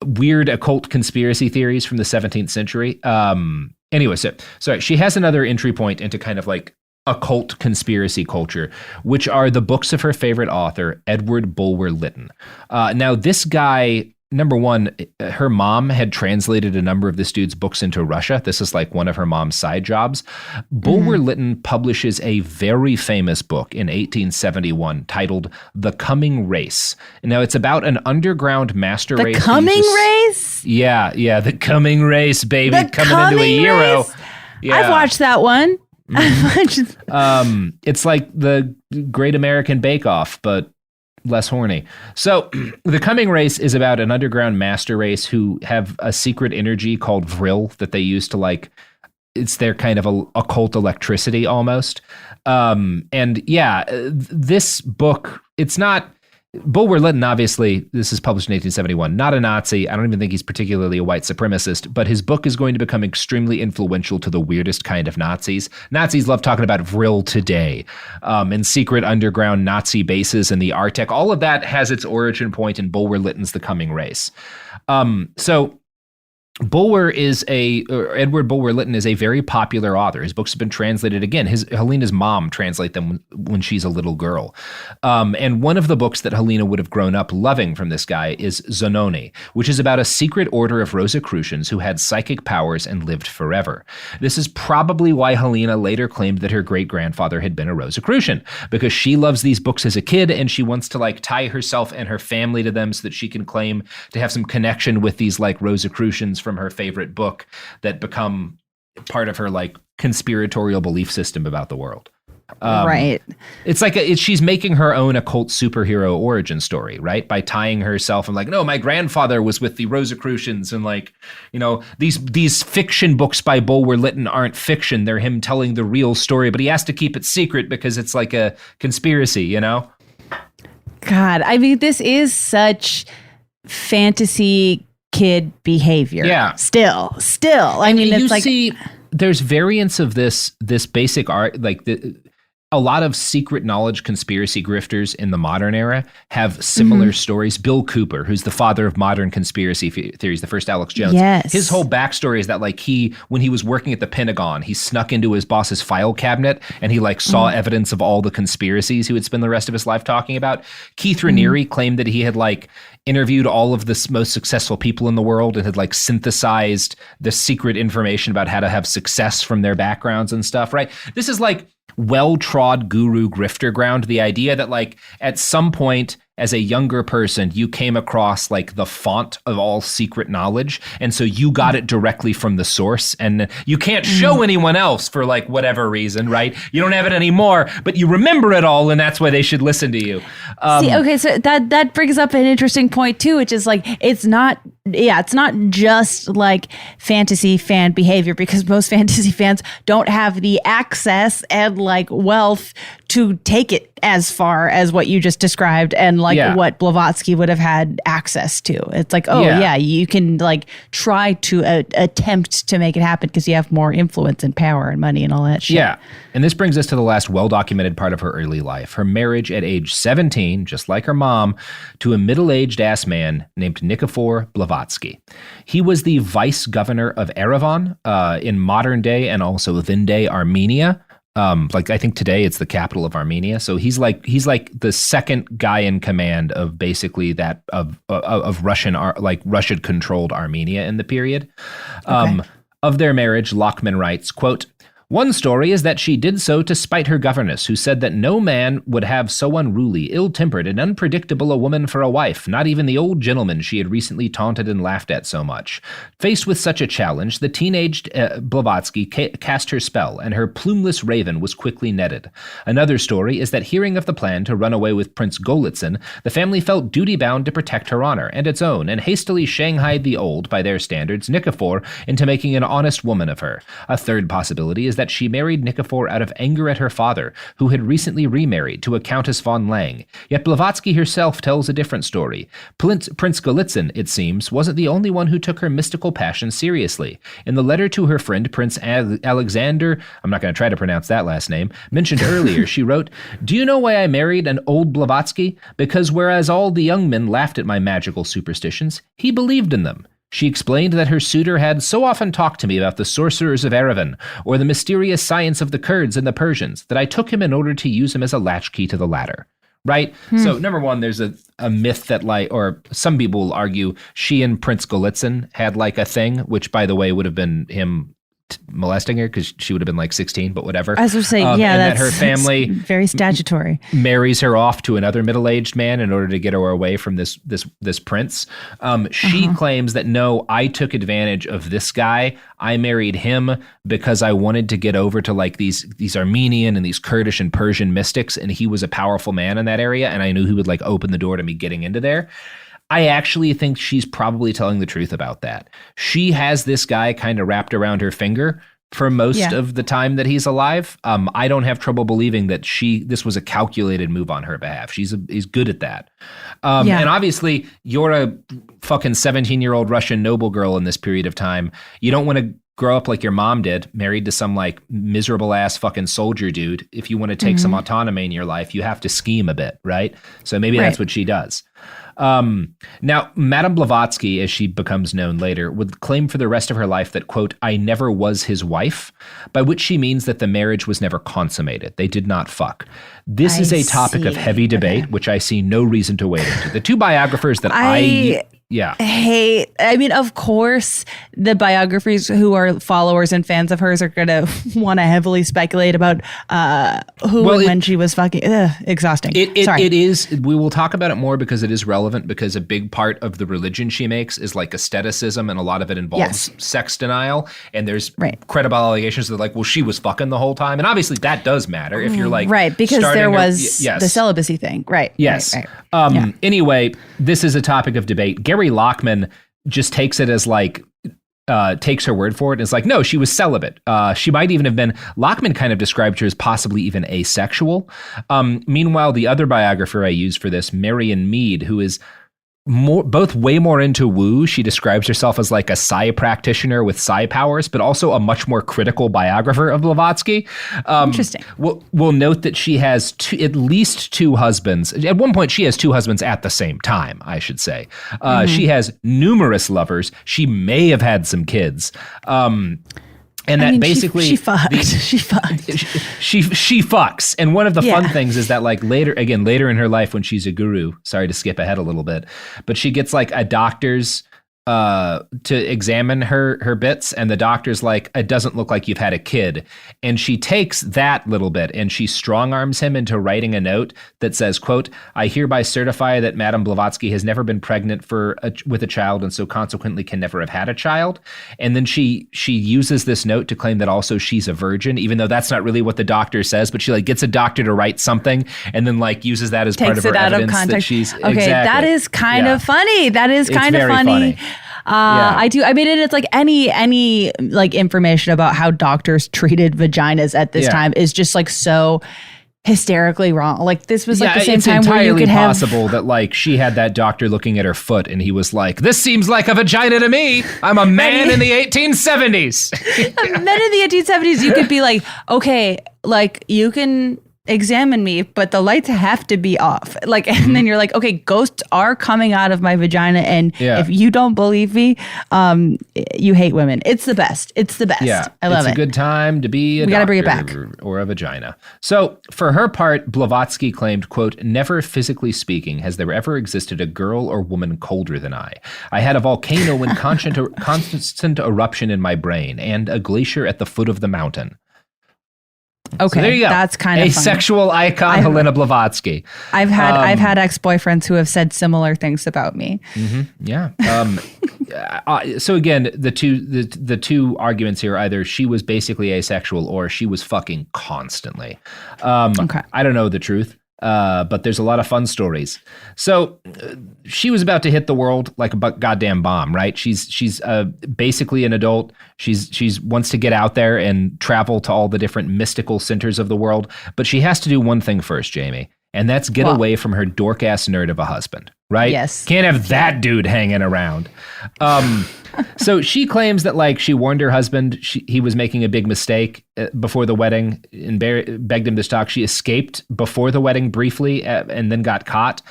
weird occult conspiracy theories from the 17th century. She has another entry point into kind of like occult conspiracy culture, which are the books of her favorite author, Edward Bulwer Lytton. Now, this guy... Number one, her mom had translated a number of this dude's books into Russia. This is like one of her mom's side jobs. Bulwer Lytton publishes a very famous book in 1871 titled The Coming Race. Now, it's about an underground master race. The Coming Race? Yeah, the Coming Race, baby. Coming into a Euro. Yeah. I've watched that one. It's like the Great American Bake Off, but less horny. So The Coming Race is about an underground master race who have a secret energy called Vril that they use to like, it's their kind of occult electricity almost. This book, it's not, Bulwer Lytton, obviously, this is published in 1871, not a Nazi. I don't even think he's particularly a white supremacist, but his book is going to become extremely influential to the weirdest kind of Nazis. Nazis love talking about Vril today, and secret underground Nazi bases and the Arctic. All of that has its origin point in Bulwer Lytton's The Coming Race. Edward Bulwer Lytton is a very popular author. His books have been translated again. Helena's mom translates them when she's a little girl. And one of the books that Helena would have grown up loving from this guy is Zanoni, which is about a secret order of Rosicrucians who had psychic powers and lived forever. This is probably why Helena later claimed that her great-grandfather had been a Rosicrucian, because she loves these books as a kid and she wants to like tie herself and her family to them so that she can claim to have some connection with these like Rosicrucians from her favorite book that become part of her like conspiratorial belief system about the world. Right. It's like she's making her own occult superhero origin story, right? By tying herself and like, no, my grandfather was with the Rosicrucians and like, you know, these fiction books by Bulwer Lytton aren't fiction. They're him telling the real story, but he has to keep it secret because it's like a conspiracy, you know? God, I mean, this is such fantasy kid behavior. Yeah. Still. I mean, it's like, see, there's variants of this basic art, like a lot of secret knowledge conspiracy grifters in the modern era have similar stories. Bill Cooper, who's the father of modern conspiracy theories, the first Alex Jones. Yes. His whole backstory is that like when he was working at the Pentagon, he snuck into his boss's file cabinet and he like saw evidence of all the conspiracies he would spend the rest of his life talking about. Keith Raniere claimed that he had like interviewed all of the most successful people in the world and had like synthesized the secret information about how to have success from their backgrounds and stuff, right? This is like well-trod guru grifter ground. The idea that like at some point as a younger person, you came across like the font of all secret knowledge. And so you got it directly from the source and you can't show anyone else for like whatever reason, right? You don't have it anymore, but you remember it all and that's why they should listen to you. So that brings up an interesting point too, which is like, it's not just like fantasy fan behavior, because most fantasy fans don't have the access and like wealth to take it as far as what you just described and like like Yeah. what Blavatsky would have had access to. It's like, oh yeah, you can like try to attempt to make it happen because you have more influence and power and money and all that shit. Yeah. And this brings us to the last well-documented part of her early life, her marriage at age 17, just like her mom, to a middle-aged ass man named Nikifor Blavatsky. He was the vice governor of Yerevan in modern day and also then day Armenia. Like I think today it's the capital of Armenia. So he's like the second guy in command of basically that of Russian Russia controlled Armenia in the period. Of their marriage, Lockman writes, quote, "One story is that she did so to spite her governess, who said that no man would have so unruly, ill-tempered, and unpredictable a woman for a wife, not even the old gentleman she had recently taunted and laughed at so much. Faced with such a challenge, the teenaged Blavatsky cast her spell, and her plumeless raven was quickly netted. Another story is that hearing of the plan to run away with Prince Golitsyn, the family felt duty-bound to protect her honor and its own, and hastily shanghaied the old, by their standards, Nikifor, into making an honest woman of her. A third possibility is that she married Nikifor out of anger at her father, who had recently remarried to a Countess von Lang. Yet Blavatsky herself tells a different story. Prince Golitsyn, it seems, wasn't the only one who took her mystical passion seriously. In the letter to her friend Prince Alexander, I'm not going to try to pronounce that last name, mentioned earlier, she wrote, "Do you know why I married an old Blavatsky? Because whereas all the young men laughed at my magical superstitions, he believed in them. She explained that her suitor had so often talked to me about the sorcerers of Yerevan, or the mysterious science of the Kurds and the Persians, that I took him in order to use him as a latchkey to the latter." Right? So number one, there's a myth that or some people will argue she and Prince Golitsyn had like a thing, which by the way would have been him molesting her because she would have been like 16, but whatever. I was just saying, and that's that her family very statutory. Marries her off to another middle-aged man in order to get her away from this prince. She claims that no, I took advantage of this guy. I married him because I wanted to get over to like these Armenian and these Kurdish and Persian mystics, and he was a powerful man in that area, and I knew he would like open the door to me getting into there. I actually think she's probably telling the truth about that. She has this guy kind of wrapped around her finger for most of the time that he's alive. I don't have trouble believing that this was a calculated move on her behalf. He's good at that. And obviously, you're a fucking 17-year-old Russian noble girl in this period of time. You don't want to grow up like your mom did, married to some like miserable ass fucking soldier dude. If you want to take some autonomy in your life, you have to scheme a bit, right? So maybe that's what she does. Now, Madame Blavatsky, as she becomes known later, would claim for the rest of her life that, quote, "I never was his wife," by which she means that the marriage was never consummated. They did not fuck. This is a topic of heavy debate, which I see no reason to wade into. The two biographers that I hate. I mean, of course, the biographers who are followers and fans of hers are going to want to heavily speculate about who and when she was fucking. Exhausting. Sorry. It is. We will talk about it more because it is relevant, because a big part of the religion she makes is like aestheticism, and a lot of it involves sex denial. And there's credible allegations that like, well, she was fucking the whole time. And obviously that does matter if you're like, because there was the celibacy thing. Right. Yes. Right. Anyway, this is a topic of debate. Gary Lockman just takes it as like, takes her word for it and is like, no, she was celibate. She might even have been, Lockman kind of described her as possibly even asexual. Meanwhile, the other biographer I used for this, Marion Mead, who is both way more into woo. She describes herself as like a psi practitioner with psi powers, but also a much more critical biographer of Blavatsky. Interesting. We'll note that she has at least two husbands. At one point, she has two husbands at the same time, I should say. She has numerous lovers. She may have had some kids. And that basically she fucked. She fucks. And one of the fun things is that like later in her life when she's a guru, sorry to skip ahead a little bit, but she gets like a doctor's to examine her bits, and the doctor's like, it doesn't look like you've had a kid. And she takes that little bit and she strong arms him into writing a note that says, quote, "I hereby certify that Madame Blavatsky has never been pregnant with a child, and so consequently can never have had a child." And then she uses this note to claim that also she's a virgin, even though that's not really what the doctor says, but she like gets a doctor to write something and then like uses that as part of her evidence that she's that is kind of funny. That is kind of funny. I do. I mean, it's like any like information about how doctors treated vaginas at this time is just like so hysterically wrong. Like this was like the same it's time where you entirely could have possible that like she had that doctor looking at her foot and he was like, "This seems like a vagina to me. I'm a man in the 1870s." Men in the 1870s, you could be like, okay, like you can examine me, but the lights have to be off. Like, and then you're like, okay, ghosts are coming out of my vagina, and if you don't believe me, you hate women. It's the best. It's the best. Yeah, I love it. It's a good time to be a We gotta bring it doctor back. or a vagina. So for her part, Blavatsky claimed, quote, "Never physically speaking has there ever existed a girl or woman colder than I. I had a volcano in constant eruption in my brain and a glacier at the foot of the mountain." Okay, so there you go. That's kind of a funny. sexual icon, Helena Blavatsky. I've had ex-boyfriends who have said similar things about me. Yeah. So again, the two arguments here are either she was basically asexual or she was fucking constantly. Okay. I don't know the truth. But there's a lot of fun stories. So she was about to hit the world like a goddamn bomb, right? She's basically an adult. She's wants to get out there and travel to all the different mystical centers of the world. But she has to do one thing first, Jamie, and that's get away from her dork ass nerd of a husband, right? Yes. Can't have that dude hanging around. So she claims that like she warned her husband he was making a big mistake before the wedding and begged him to stop. She escaped before the wedding briefly and then got caught.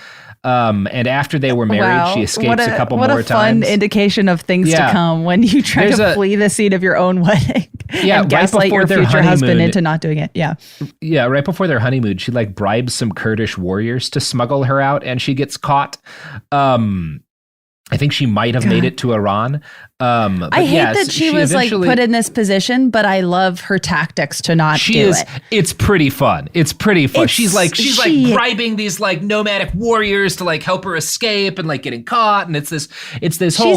And after they were married, she escapes a couple more times. What a fun indication of things to come when you try to flee the scene of your own wedding and gaslight your future husband into not doing it. Yeah. Yeah, right before their honeymoon, she like bribes some Kurdish warriors to smuggle her out and she gets caught. I think she might have made it to Iran. I hate that she was like put in this position, but I love her tactics to not do it. It's pretty fun. She's like bribing these like nomadic warriors to like help her escape and like getting caught. And it's this whole.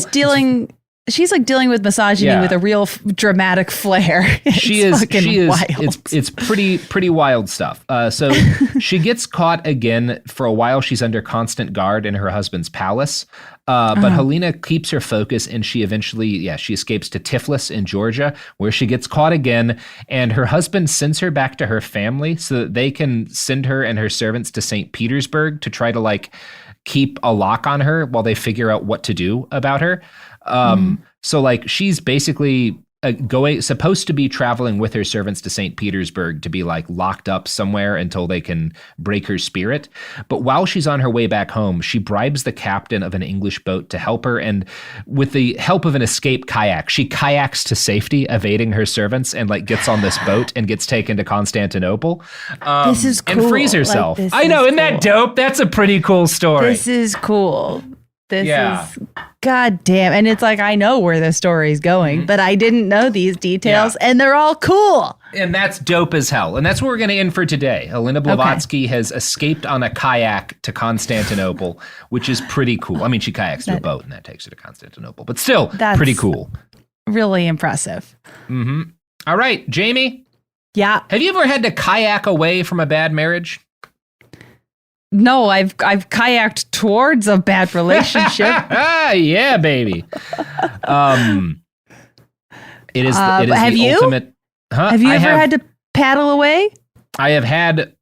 She's like dealing with misogyny with a real dramatic flair. She is wild. It's pretty wild stuff. So she gets caught again. For a while, she's under constant guard in her husband's palace. But Helena keeps her focus, and she eventually, she escapes to Tiflis in Georgia, where she gets caught again. And her husband sends her back to her family so that they can send her and her servants to St. Petersburg to try to like keep a lock on her while they figure out what to do about her. So like she's basically supposed to be traveling with her servants to St. Petersburg to be like locked up somewhere until they can break her spirit. But while she's on her way back home, she bribes the captain of an English boat to help her. And with the help of an escape kayak, she kayaks to safety, evading her servants, and like gets on this boat and gets taken to Constantinople. This is cool. And frees herself. I know, isn't that dope? That's a pretty cool story. This is cool. This is goddamn. And it's like, I know where the story's going, but I didn't know these details and they're all cool. And that's dope as hell. And that's what we're going to end for today. Helena Blavatsky has escaped on a kayak to Constantinople, which is pretty cool. I mean, she kayaks to a boat and that takes her to Constantinople, but still pretty cool. Really impressive. All right, Jamie. Yeah. Have you ever had to kayak away from a bad marriage? No, I've kayaked towards a bad relationship. Yeah, baby. It is have the you? ultimate. Huh? Have you ever had to paddle away? I've had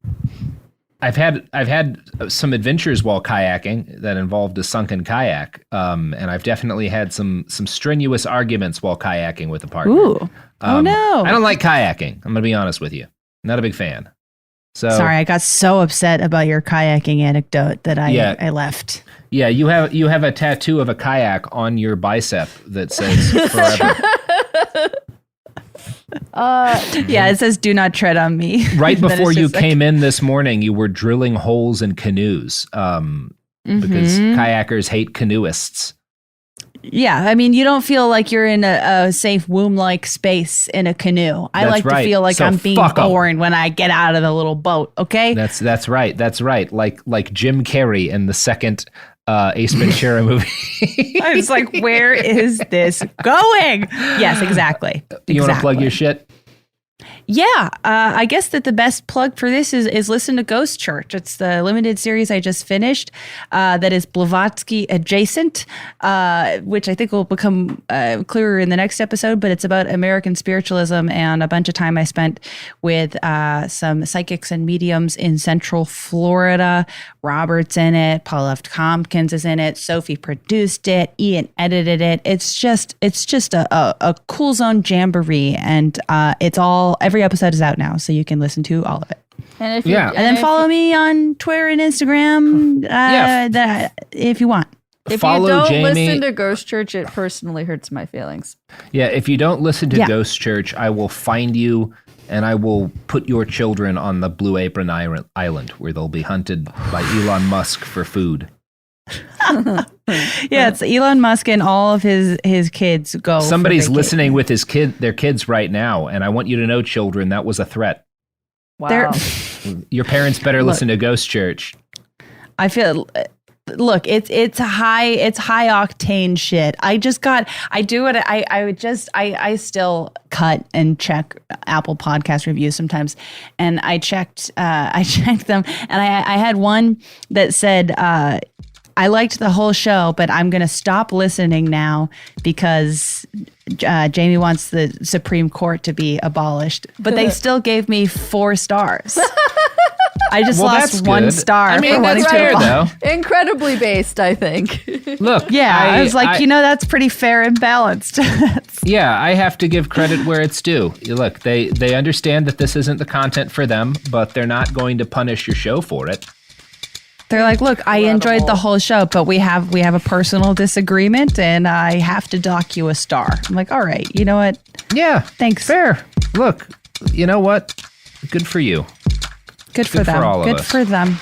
some adventures while kayaking that involved a sunken kayak, and I've definitely had some strenuous arguments while kayaking with a partner. Ooh. Oh no! I don't like kayaking. I'm gonna be honest with you. Not a big fan. So sorry, I got so upset about your kayaking anecdote that I left. Yeah, you have a tattoo of a kayak on your bicep that says forever. Yeah, it says "Do not tread on me." Right before you came in this morning, you were drilling holes in canoes because kayakers hate canoeists. Yeah, I mean, you don't feel like you're in a safe womb-like space in a canoe. I like to feel like I'm being born when I get out of the little boat, okay? That's right. Like Jim Carrey in the second Ace Ventura movie. I was like, where is this going? Yes, exactly. You want to plug your shit? I guess that the best plug for this is listen to Ghost Church. It's the limited series I just finished that is Blavatsky adjacent, which I think will become clearer in the next episode, but it's about American spiritualism and a bunch of time I spent with some psychics and mediums in Central Florida. Robert's in it. Paul F. Tompkins is in it. Sophie produced it. Ian edited it. It's just a cool zone jamboree, and it's all every episode is out now, so you can listen to all of it. And if you, and then follow me on Twitter and Instagram if you want. If Follow you don't Jamie. listen to Ghost Church, it personally hurts my feelings. Yeah, if you don't listen to Ghost Church, I will find you and I will put your children on the Blue Apron Island where they'll be hunted by Elon Musk for food. Yeah, it's Elon Musk and all of his kids go. Somebody's listening with their kids right now, and I want you to know, children, that was a threat. Wow. Your parents better listen to Ghost Church. I feel. Look, it's high octane shit. I still cut and check Apple Podcast reviews sometimes, and I checked them, and I had one that said, I liked the whole show, but I'm going to stop listening now because Jamie wants the Supreme Court to be abolished. But they still gave me 4 stars. I just lost 1 star. I mean, that's fair, though. Incredibly based, I think. Look, I was like, that's pretty fair and balanced. Yeah, I have to give credit where it's due. Look, they understand that this isn't the content for them, but they're not going to punish your show for it. They're like, look, I enjoyed the whole show, but we have a personal disagreement, and I have to dock you a star. I'm like, all right, you know what? Yeah, thanks. Fair. Look, you know what? Good for you. Good for them. For all of Good us. for them.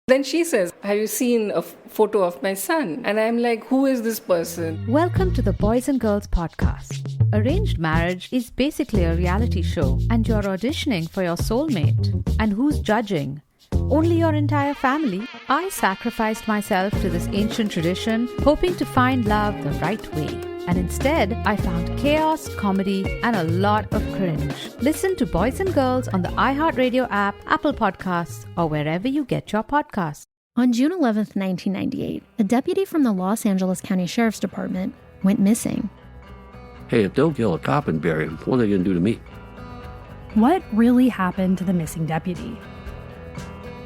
Then she says, have you seen a photo of my son? And I'm like, who is this person? Welcome to the Boys and Girls Podcast. Arranged marriage is basically a reality show, and you're auditioning for your soulmate. And who's judging? Only your entire family. I sacrificed myself to this ancient tradition, hoping to find love the right way. And instead, I found chaos, comedy, and a lot of cringe. Listen to Boys and Girls on the iHeartRadio app, Apple Podcasts, or wherever you get your podcasts. On June 11th, 1998, a deputy from the Los Angeles County Sheriff's Department went missing. Hey, if they'll kill a cop and bury him, what are they going to do to me? What really happened to the missing deputy?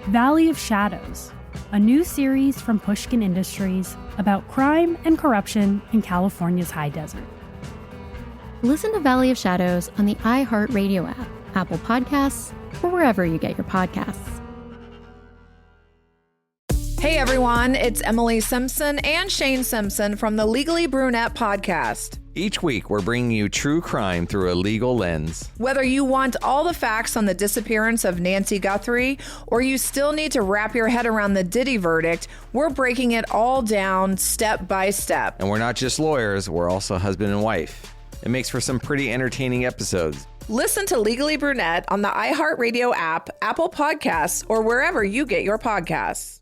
Valley of Shadows, a new series from Pushkin Industries about crime and corruption in California's high desert. Listen to Valley of Shadows on the iHeartRadio app, Apple Podcasts, or wherever you get your podcasts. Hey everyone, it's Emily Simpson and Shane Simpson from the Legally Brunette podcast. Each week, we're bringing you true crime through a legal lens. Whether you want all the facts on the disappearance of Nancy Guthrie, or you still need to wrap your head around the Diddy verdict, we're breaking it all down step by step. And we're not just lawyers, we're also husband and wife. It makes for some pretty entertaining episodes. Listen to Legally Brunette on the iHeartRadio app, Apple Podcasts, or wherever you get your podcasts.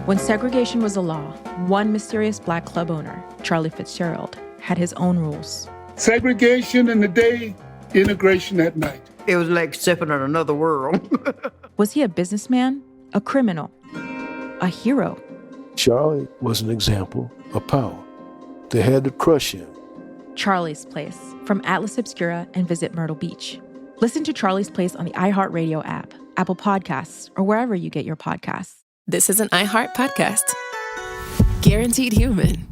When segregation was a law, one mysterious black club owner, Charlie Fitzgerald, had his own rules. Segregation in the day, integration at night. It was like stepping on another world. Was he a businessman, a criminal, a hero? Charlie was an example of power. They had to crush him. Charlie's Place, from Atlas Obscura and Visit Myrtle Beach. Listen to Charlie's Place on the iHeartRadio app, Apple Podcasts, or wherever you get your podcasts. This is an iHeart podcast. Guaranteed Human.